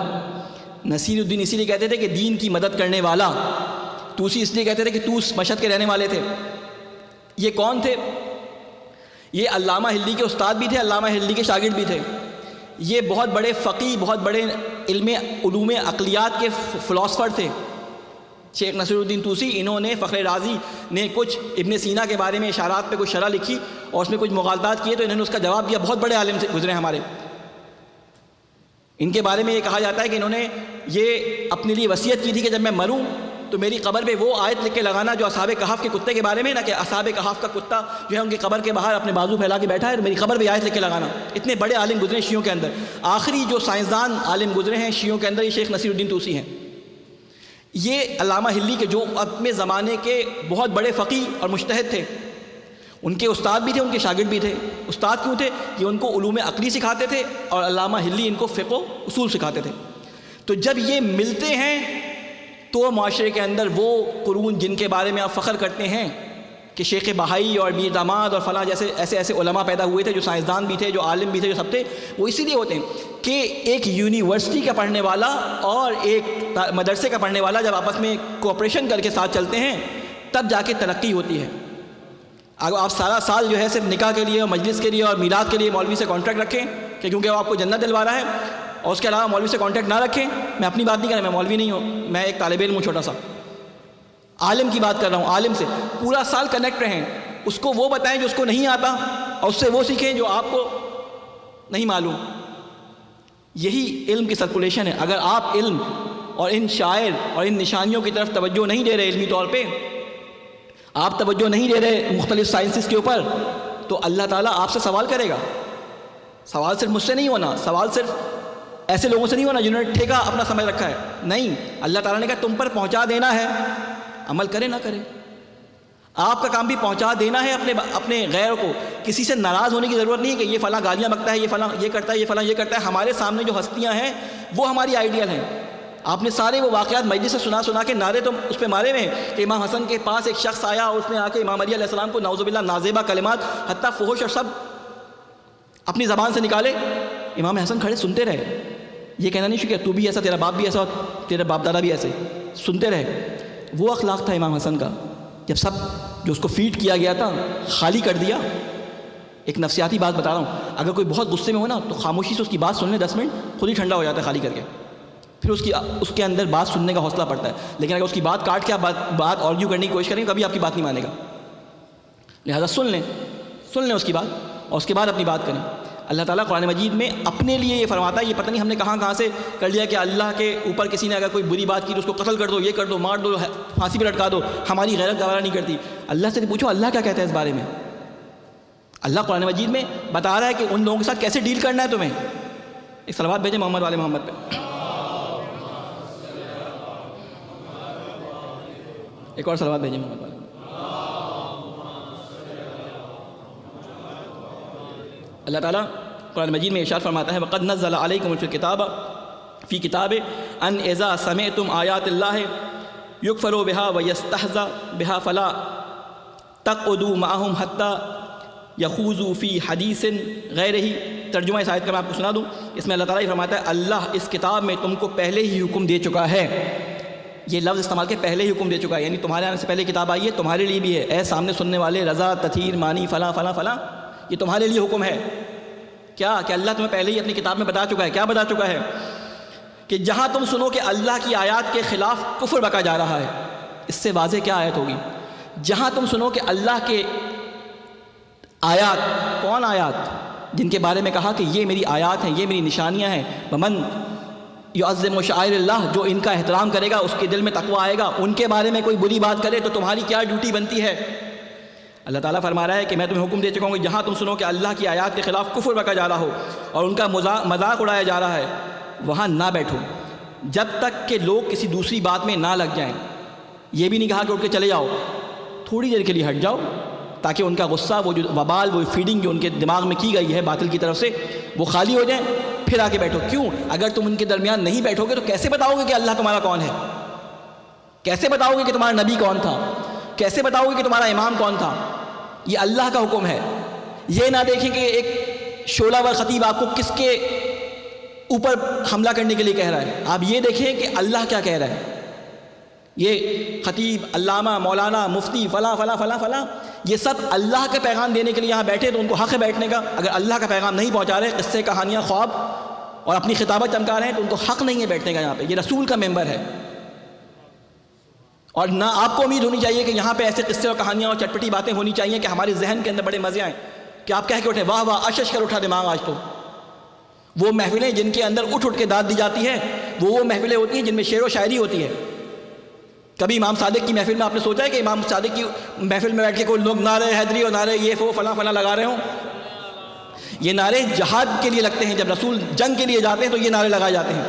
Speaker 2: نصیر الدین، اسی لیے کہتے تھے کہ دین کی مدد کرنے والا۔ طوسی اس لیے کہتے تھے کہ طوس مشہد کے رہنے والے تھے۔ یہ کون تھے؟ یہ علامہ ہلّی کے استاد بھی تھے، علامہ ہلّی کے شاگرد بھی تھے۔ یہ بہت بڑے فقیہ، بہت بڑے علوم عقلیات کے فلاسفر تھے۔ شیخ نصیر الدین طوسی، انہوں نے، فخر رازی نے کچھ ابن سینا کے بارے میں اشارات پہ کچھ شرح لکھی اور اس میں کچھ مغالطات کیے، تو انہوں نے اس کا جواب دیا۔ بہت بڑے عالم سے گزرے ہمارے۔ ان کے بارے میں یہ کہا جاتا ہے کہ انہوں نے یہ اپنے لیے وصیت کی تھی کہ جب میں مروں تو میری قبر پہ وہ آیت لکھ کے لگانا جو اصحاب کہف کے کتے کے بارے میں، نہ کہ اصحاب کہف کا کتا جو ہے ان کی قبر کے باہر اپنے بازو پھیلا کے بیٹھا ہے، میری قبر پہ آیت لکھ کے لگانا۔ اتنے بڑے عالم گزرے شیعوں کے اندر، آخری جو سائنسدان عالم گزرے ہیں شیعوں کے اندر، یہ شیخ نصیر الدین طوسی ہیں۔ یہ علامہ ہلی کے جو اپنے زمانے کے بہت بڑے فقیہ اور مجتہد تھے، ان کے استاد بھی تھے، ان کے شاگرد بھی تھے۔ استاد کیوں تھے؟ یہ ان کو علوم عقلی سکھاتے تھے اور علامہ ہلی ان کو فقہ و اصول سکھاتے تھے۔ تو جب یہ ملتے ہیں تو معاشرے کے اندر وہ قرون جن کے بارے میں آپ فخر کرتے ہیں کہ شیخ بہائی اور میر داماد اور فلاں جیسے ایسے علماء پیدا ہوئے تھے جو سائنسدان بھی تھے، جو عالم بھی تھے، جو سب تھے، وہ اسی لیے ہوتے ہیں کہ ایک یونیورسٹی کا پڑھنے والا اور ایک مدرسے کا پڑھنے والا جب آپس میں کوآپریشن کر کے ساتھ چلتے ہیں تب جا کے ترقی ہوتی ہے۔ اگر آپ سارا سال جو ہے صرف نکاح کے لیے اور مجلس کے لیے اور میلاد کے لیے مولوی سے کانٹریکٹ رکھیں کہ کیونکہ وہ آپ کو جنت دلوا رہا ہے، اور اس کے علاوہ مولوی سے کانٹیکٹ نہ رکھیں، میں اپنی بات نہیں کر رہا، میں مولوی نہیں ہوں، میں ایک طالب علم ہوں چھوٹا سا، عالم کی بات کر رہا ہوں، عالم سے پورا سال کنیکٹ رہیں، اس کو وہ بتائیں جو اس کو نہیں آتا اور اس سے وہ سیکھیں جو آپ کو نہیں معلوم۔ یہی علم کی سرکولیشن ہے۔ اگر آپ علم اور ان شاعر اور ان نشانیوں کی طرف توجہ نہیں دے رہے، علمی طور پہ آپ توجہ نہیں دے رہے مختلف سائنسز کے اوپر، تو اللہ تعالیٰ آپ سے سوال کرے گا۔ سوال صرف مجھ سے نہیں ہونا، سوال صرف ایسے لوگوں سے نہیں ہونا جنہوں نے ٹھیکہ اپنا سمجھ رکھا ہے، نہیں، اللہ تعالیٰ نے کہا تم پر پہنچا دینا ہے، عمل کرے نہ کرے، آپ کا کام بھی پہنچا دینا ہے اپنے غیر کو۔ کسی سے ناراض ہونے کی ضرورت نہیں ہے کہ یہ فلاں گالیاں بکتا ہے، یہ فلاں یہ کرتا ہے، یہ فلاں یہ کرتا ہے۔ ہمارے سامنے جو ہستیاں ہیں وہ ہماری آئیڈیل ہیں۔ آپ نے سارے وہ واقعات مجلس سے سنا کے نعرے تو اس پہ مارے ہوئے ہیں کہ امام حسن کے پاس ایک شخص آیا اور اس نے آ کے امام علی علیہ السلام کو نعوذ باللہ نازیبہ کلمات حتیٰ فحش اور سب اپنی زبان سے نکالے، امام حسن کھڑے سنتے رہے، یہ کہنا نہیں شکریہ تو بھی ایسا، تیرا باپ بھی ایسا، تیرا باپ دادا بھی ایسے، سنتے رہے۔ وہ اخلاق تھا امام حسن کا، جب سب جو اس کو فیڈ کیا گیا تھا خالی کر دیا۔ ایک نفسیاتی بات بتا رہا ہوں، اگر کوئی بہت غصے میں ہو نا تو خاموشی سے اس کی بات سن لیں 10 منٹ، خود ہی ٹھنڈا ہو جاتا ہے خالی کر کے، پھر اس کے اندر بات سننے کا حوصلہ پڑتا ہے۔ لیکن اگر اس کی بات کاٹ کے آپ بات آرگیو کرنے کی کوشش کریں کبھی آپ کی بات نہیں مانے گا۔ لہذا سن لیں اس کی بات اور اس کے بعد اپنی بات کریں۔ اللہ تعالیٰ قرآن مجید میں اپنے لیے یہ فرماتا ہے، یہ پتہ نہیں ہم نے کہاں سے کر لیا کہ اللہ کے اوپر کسی نے اگر کوئی بری بات کی تو اس کو قتل کر دو، یہ کر دو، مار دو، پھانسی پہ لٹکا دو، ہماری غیرت گوارا نہیں کرتی۔ اللہ سے پوچھو اللہ کیا کہتا ہے اس بارے میں۔ اللہ قرآن مجید میں بتا رہا ہے کہ ان لوگوں کے ساتھ کیسے ڈیل کرنا ہے تمہیں۔ ایک صلوات بھیجیں محمد والے محمد پہ، ایک اور صلوات بھیجیں محمد والے۔ اللہ تعالیٰ قرآن مجید میں ارشاد فرماتا ہے وَقَدْ نَزَّلَ عَلَيْكُمُ فِي الْكِتَابِ أَنْ إِذَا سَمِعْتُمْ آيَاتِ اللَّهِ يُكْفَرُ بِهَا وَيَسْتَهْزَأُ بِهَا فَلَا تَقْعُدُوا مَعَهُمْ حَتَّى يَخُوضُوا فِي حَدِيثٍ غَيْرِهِ۔ ترجمہ اس آیت کا میں آپ کو سنا دوں، اس میں اللہ تعالیٰ یہ فرماتا ہے اللہ اس کتاب میں تم کو پہلے ہی حکم دے چکا ہے، یہ لفظ استعمال کے پہلے ہی حکم دے چکا ہے، یعنی تمہارے آنے سے پہلے کتاب آئی ہے، تمہارے لیے بھی ہے، اے سامنے سننے والے رضا تطہیر مانی فلاں فلاں فلاں، یہ تمہارے لیے حکم ہے۔ کیا کہ اللہ تمہیں پہلے ہی اپنی کتاب میں بتا چکا ہے، کیا بتا چکا ہے کہ جہاں تم سنو کہ اللہ کی آیات کے خلاف کفر بکا جا رہا ہے، اس سے واضح کیا آیت ہوگی؟ جہاں تم سنو کہ اللہ کے آیات، کون آیات؟ جن کے بارے میں کہا کہ یہ میری آیات ہیں، یہ میری نشانیاں ہیں، ومن یعظم شعائر اللہ، جو ان کا احترام کرے گا اس کے دل میں تقوی آئے گا، ان کے بارے میں کوئی بری بات کرے تو تمہاری کیا ڈیوٹی بنتی ہے؟ اللہ تعالیٰ فرما رہا ہے کہ میں تمہیں حکم دے چکا ہوں کہ جہاں تم سنو کہ اللہ کی آیات کے خلاف کفر بکا جا رہا ہو اور ان کا مذاق اڑایا جا رہا ہے، وہاں نہ بیٹھو جب تک کہ لوگ کسی دوسری بات میں نہ لگ جائیں۔ یہ بھی نہیں کہا کہ اٹھ کے چلے جاؤ، تھوڑی دیر کے لیے ہٹ جاؤ تاکہ ان کا غصہ، وہ جو وبال، وہ فیڈنگ جو ان کے دماغ میں کی گئی ہے باطل کی طرف سے، وہ خالی ہو جائیں، پھر آگے بیٹھو۔ کیوں؟ اگر تم ان کے درمیان نہیں بیٹھو گے تو کیسے بتاؤ گے کہ اللہ تمہارا کون ہے؟ کیسے بتاؤ گے کہ تمہارا نبی کون تھا؟ کیسے بتاؤ گے کہ تمہارا امام کون تھا؟ یہ اللہ کا حکم ہے۔ یہ نہ دیکھیں کہ ایک شعلہ ور خطیب آپ کو کس کے اوپر حملہ کرنے کے لیے کہہ رہا ہے، آپ یہ دیکھیں کہ اللہ کیا کہہ رہا ہے۔ یہ خطیب، علامہ، مولانا، مفتی، فلاں فلاں فلاں فلاں، یہ سب اللہ کا پیغام دینے کے لیے یہاں بیٹھے تو ان کو حق ہے بیٹھنے کا۔ اگر اللہ کا پیغام نہیں پہنچا رہے، قصے، کہانیاں، خواب اور اپنی خطابت چمکا رہے ہیں تو ان کو حق نہیں ہے بیٹھنے کا یہاں پہ۔ یہ رسول کا ممبر ہے، اور نہ آپ کو امید ہونی چاہیے کہ یہاں پہ ایسے قصے اور کہانیاں اور چٹپٹی باتیں ہونی چاہیے کہ ہمارے ذہن کے اندر بڑے مزے آئیں کہ آپ کہہ کے اٹھیں واہ واہ اش کر اٹھا دماغ آج تو۔ وہ محفلیں جن کے اندر اٹھ کے داد دی جاتی ہے وہ محفلیں ہوتی ہیں جن میں شعر و شاعری ہوتی ہے، کبھی امام صادق کی محفل میں آپ نے سوچا ہے کہ امام صادق کی محفل میں بیٹھ کے کوئی لوگ نعرے حیدری اور نعرے یہ وہ فلاں فلاں لگا رہے ہوں؟ یہ نعرے جہاد کے لیے لگتے ہیں، جب رسول جنگ کے لیے جاتے ہیں تو یہ نعرے لگائے جاتے ہیں۔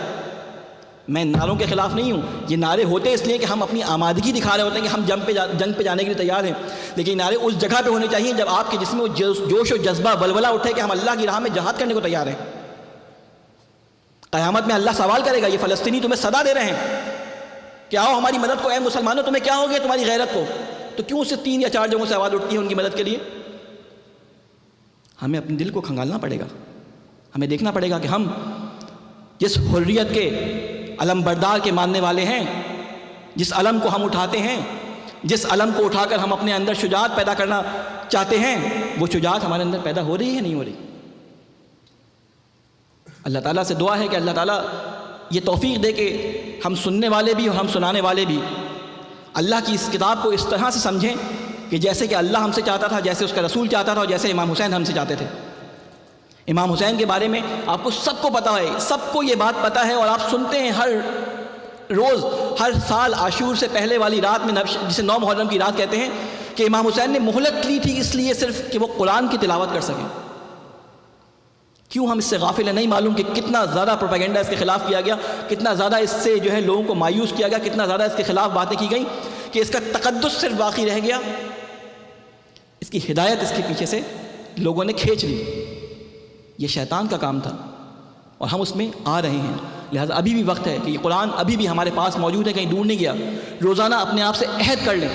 Speaker 2: میں نعروں کے خلاف نہیں ہوں، یہ نعرے ہوتے ہیں اس لیے کہ ہم اپنی آمادگی دکھا رہے ہوتے ہیں کہ ہم جنگ پہ جانے کے لیے تیار ہیں، لیکن نعرے اس جگہ پہ ہونے چاہیے جب آپ کے جسم میں جوش و جذبہ ولولہ اٹھے کہ ہم اللہ کی راہ میں جہاد کرنے کو تیار ہیں۔ قیامت میں اللہ سوال کرے گا، یہ فلسطینی تمہیں صدا دے رہے ہیں کہ آؤ ہماری مدد کو، اے مسلمانوں تمہیں کیا ہو گیا تمہاری غیرت کو؟ تو کیوں اس سے 3 یا 4 جگہوں سے آواز اٹھتی ہے ان کی مدد کے لیے؟ ہمیں اپنے دل کو کھنگالنا پڑے گا، ہمیں دیکھنا پڑے گا کہ ہم جس حریت کے علم بردار کے ماننے والے ہیں، جس علم کو ہم اٹھاتے ہیں، جس علم کو اٹھا کر ہم اپنے اندر شجاعت پیدا کرنا چاہتے ہیں، وہ شجاعت ہمارے اندر پیدا ہو رہی ہے نہیں ہو رہی؟ اللہ تعالیٰ سے دعا ہے کہ اللہ تعالیٰ یہ توفیق دے کہ ہم سننے والے بھی اور ہم سنانے والے بھی اللہ کی اس کتاب کو اس طرح سے سمجھیں کہ جیسے کہ اللہ ہم سے چاہتا تھا، جیسے اس کا رسول چاہتا تھا، اور جیسے امام حسین ہم سے چاہتے تھے۔ امام حسین کے بارے میں آپ کو سب کو پتہ ہے، سب کو یہ بات پتہ ہے، اور آپ سنتے ہیں ہر روز، ہر سال عاشور سے پہلے والی رات میں، جسے 9 محرم کی رات کہتے ہیں، کہ امام حسین نے مہلت لی تھی اس لیے صرف کہ وہ قرآن کی تلاوت کر سکیں۔ کیوں ہم اس سے غافل ہیں؟ نہیں معلوم کہ کتنا زیادہ پروپیگنڈا اس کے خلاف کیا گیا، کتنا زیادہ اس سے جو ہے لوگوں کو مایوس کیا گیا، کتنا زیادہ اس کے خلاف باتیں کی گئیں کہ اس کا تقدس صرف باقی رہ گیا، اس کی ہدایت اس کے پیچھے سے لوگوں نے کھینچ لی۔ یہ شیطان کا کام تھا اور ہم اس میں آ رہے ہیں، لہٰذا ابھی بھی وقت ہے کہ یہ قرآن ابھی بھی ہمارے پاس موجود ہے، کہیں دور نہیں گیا۔ روزانہ اپنے آپ سے عہد کر لیں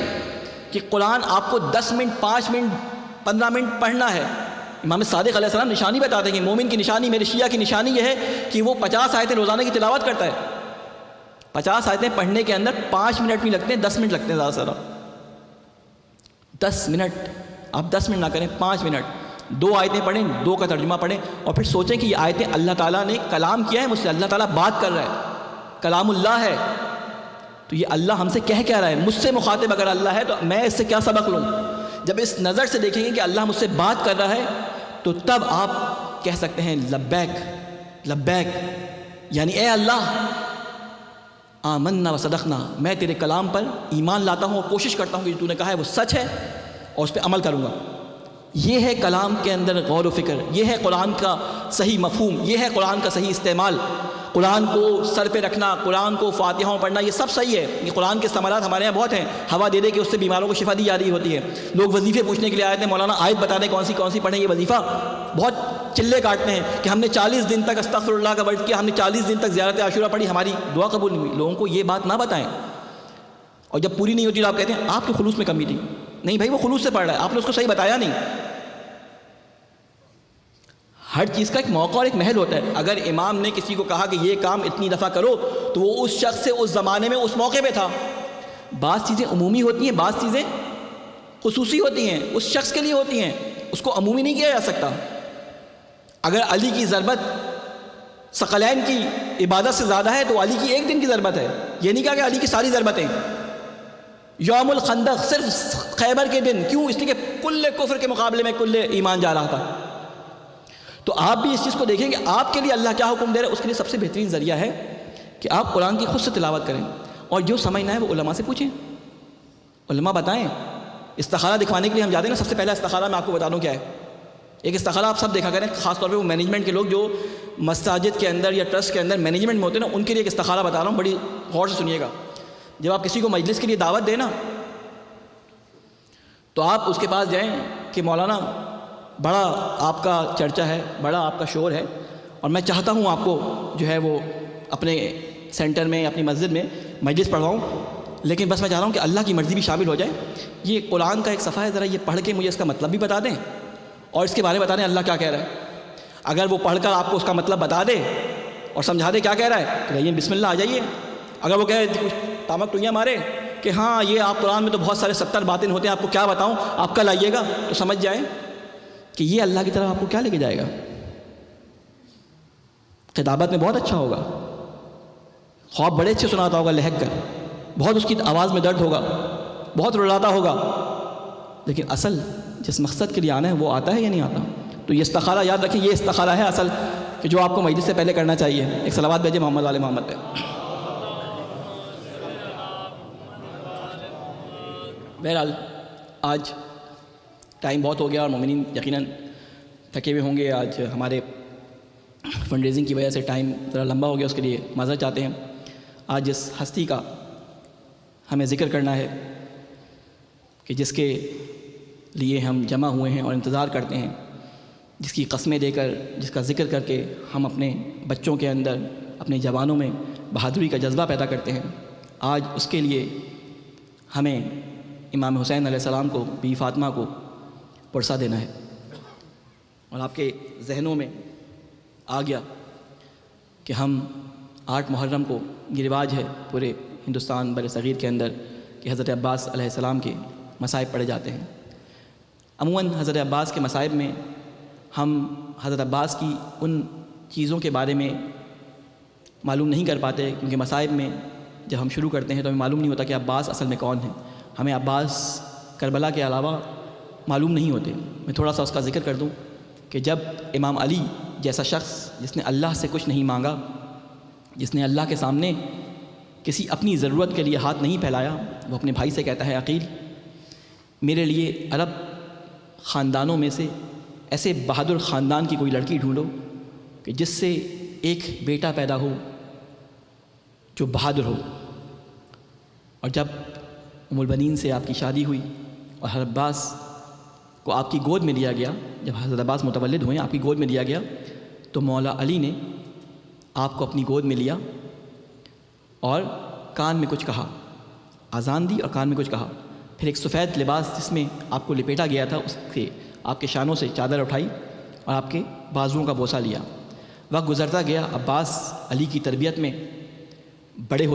Speaker 2: کہ قرآن آپ کو 10 منٹ، 5 منٹ، 15 منٹ پڑھنا ہے۔ امام صادق علیہ السلام نشانی بتاتے ہیں کہ مومن کی نشانی، میرے شیعہ کی نشانی یہ ہے کہ وہ 50 آیتیں روزانہ کی تلاوت کرتا ہے۔ 50 آیتیں پڑھنے کے اندر 5 منٹ بھی لگتے ہیں، 10 منٹ لگتے ہیں زیادہ سے زیادہ۔ 10 منٹ، آپ 10 منٹ نہ کریں، 5 منٹ، 2 آیتیں پڑھیں، 2 کا ترجمہ پڑھیں، اور پھر سوچیں کہ یہ آیتیں اللہ تعالیٰ نے کلام کیا ہے مجھ سے، اللہ تعالیٰ بات کر رہا ہے، کلام اللہ ہے، تو یہ اللہ ہم سے کہہ کیا رہا ہے، مجھ سے مخاطب اگر اللہ ہے تو میں اس سے کیا سبق لوں؟ جب اس نظر سے دیکھیں گے کہ اللہ مجھ سے بات کر رہا ہے تو تب آپ کہہ سکتے ہیں لبیک لبیک، یعنی اے اللہ آمنا و صدقنا، میں تیرے کلام پر ایمان لاتا ہوں اور کوشش کرتا ہوں کہ جو تو نے کہا ہے وہ سچ ہے اور اس پہ عمل کروں گا۔ یہ ہے کلام کے اندر غور و فکر، یہ ہے قرآن کا صحیح مفہوم، یہ ہے قرآن کا صحیح استعمال۔ قرآن کو سر پہ رکھنا، قرآن کو فاتحہ پڑھنا، یہ سب صحیح ہے۔ یہ قرآن کے استعمالات ہمارے یہاں بہت ہیں، ہوا دے دے کہ اس سے بیماروں کو شفا دی جا رہی ہوتی ہے۔ لوگ وظیفے پوچھنے کے لیے آئے تھے، مولانا آیت بتا دیں کون سی پڑھیں یہ وظیفہ، بہت چلے کاٹتے ہیں کہ ہم نے 40 دن تک استغفر اللہ کا ورد کیا، ہم نے 40 دن تک زیارت عاشورہ پڑھی، ہماری دعا قبول نہیں ہوئی۔ لوگوں کو یہ بات نہ بتائیں، اور جب پوری نہیں ہوتی تو آپ کہتے ہیں آپ کے خلوص میں کمی تھی۔ نہیں بھائی، وہ خلوص سے پڑھ رہا ہے، آپ نے اس کو صحیح بتایا نہیں۔ ہر چیز کا ایک موقع اور ایک محل ہوتا ہے۔ اگر امام نے کسی کو کہا کہ یہ کام اتنی دفعہ کرو تو وہ اس شخص سے اس زمانے میں اس موقع پہ تھا۔ بعض چیزیں عمومی ہوتی ہیں، بعض چیزیں خصوصی ہوتی ہیں، اس شخص کے لیے ہوتی ہیں، اس کو عمومی نہیں کیا جا سکتا۔ اگر علی کی ضربت ثقلین کی عبادت سے زیادہ ہے تو علی کی 1 دن کی ضربت ہے، یہ نہیں کہا کہ علی کی ساری ضربتیں۔ یوم الخندق صرف خیبر کے دن، کیوں؟ اس لیے کہ کل کفر کے مقابلے میں کل ایمان جا رہا تھا۔ تو آپ بھی اس چیز کو دیکھیں کہ آپ کے لیے اللہ کیا حکم دے رہا ہے، اس کے لیے سب سے بہترین ذریعہ ہے کہ آپ قرآن کی خود سے تلاوت کریں، اور جو سمجھنا ہے وہ علماء سے پوچھیں، علماء بتائیں۔ استخارہ دکھوانے کے لیے ہم جاتے ہیں نا، سب سے پہلا استخارہ میں آپ کو بتا دوں کیا ہے۔ ایک استخارہ آپ سب دیکھا کریں، خاص طور پہ وہ مینجمنٹ کے لوگ جو مساجد کے اندر یا ٹرسٹ کے اندر مینجمنٹ میں ہوتے ہیں نا، ان کے لیے ایک استخارہ بتا رہا ہوں، بڑی غور سے سنیے گا۔ جب آپ کسی کو مجلس کے لیے دعوت دیں نا، تو آپ اس کے پاس جائیں کہ مولانا بڑا آپ کا چرچا ہے، بڑا آپ کا شور ہے، اور میں چاہتا ہوں آپ کو جو ہے وہ اپنے سینٹر میں، اپنی مسجد میں مجلس پڑھواؤں، لیکن بس میں چاہ رہا ہوں کہ اللہ کی مرضی بھی شامل ہو جائے۔ یہ قرآن کا ایک صفحہ ہے، ذرا یہ پڑھ کے مجھے اس کا مطلب بھی بتا دیں اور اس کے بارے میں بتا دیں اللہ کیا کہہ رہا ہے۔ اگر وہ پڑھ کر آپ کو اس کا مطلب بتا دے اور سمجھا دے کیا کہہ رہا ہے تو کہیے بسم اللہ آ جائیے۔ اگر وہ کہے تامک ٹوئیاں مارے کہ ہاں یہ آپ قرآن میں تو بہت سارے 70 باطن ہوتے ہیں، آپ کو کیا بتاؤں، آپ کل آئیے گا، تو سمجھ جائیں کہ یہ اللہ کی طرف آپ کو کیا لے کے جائے گا۔ خطابت میں بہت اچھا ہوگا، خواب بڑے اچھے سناتا ہوگا لہک کر، بہت اس کی آواز میں درد ہوگا، بہت رلاتا ہوگا، لیکن اصل جس مقصد کے لیے آنا ہے وہ آتا ہے یا نہیں آتا؟ تو یہ استخارہ یاد رکھیں، یہ استخارہ ہے اصل کہ جو آپ کو مجلس سے پہلے کرنا چاہیے۔ ایک صلوات بھیجیں محمد والے محمد پہ۔ بہرحال آج ٹائم بہت ہو گیا اور مومنین یقیناً تھکے ہوئے ہوں گے. آج ہمارے فنڈ ریزنگ کی وجہ سے ٹائم ذرا لمبا ہو گیا, اس کے لیے معذرت چاہتے ہیں. آج جس ہستی کا ہمیں ذکر کرنا ہے کہ جس کے لیے ہم جمع ہوئے ہیں اور انتظار کرتے ہیں, جس کی قسمیں دے کر, جس کا ذکر کر کے ہم اپنے بچوں کے اندر, اپنے جوانوں میں بہادری کا جذبہ پیدا کرتے ہیں, آج اس کے لیے ہمیں امام حسین علیہ السلام کو, بی فاطمہ کو پرسہ دینا ہے. اور آپ کے ذہنوں میں آ گیا کہ ہم 8 محرم کو, یہ رواج ہے پورے ہندوستان بر صغیر کے اندر کہ حضرت عباس علیہ السلام کے مصائب پڑھے جاتے ہیں. عموماً حضرت عباس کے مصائب میں ہم حضرت عباس کی ان چیزوں کے بارے میں معلوم نہیں کر پاتے, کیونکہ مصائب میں جب ہم شروع کرتے ہیں تو ہمیں معلوم نہیں ہوتا کہ عباس اصل میں کون ہے. ہمیں عباس کربلا کے علاوہ معلوم نہیں ہوتے. میں تھوڑا سا اس کا ذکر کر دوں کہ جب امام علی جیسا شخص جس نے اللہ سے کچھ نہیں مانگا, جس نے اللہ کے سامنے کسی اپنی ضرورت کے لیے ہاتھ نہیں پھیلایا, وہ اپنے بھائی سے کہتا ہے عقیل میرے لیے عرب خاندانوں میں سے ایسے بہادر خاندان کی کوئی لڑکی ڈھونڈو کہ جس سے ایک بیٹا پیدا ہو جو بہادر ہو. اور جب ام البنین سے آپ کی شادی ہوئی اور حضرت عباس کو آپ کی گود میں لیا گیا, جب حضرت عباس متولد ہوئے آپ کی گود میں لیا گیا, تو مولا علی نے آپ کو اپنی گود میں لیا اور کان میں کچھ کہا, اذان دی اور کان میں کچھ کہا. پھر ایک سفید لباس جس میں آپ کو لپیٹا گیا تھا, اس سے آپ کے شانوں سے چادر اٹھائی اور آپ کے بازوؤں کا بوسہ لیا. وقت گزرتا گیا, عباس علی کی تربیت میں بڑے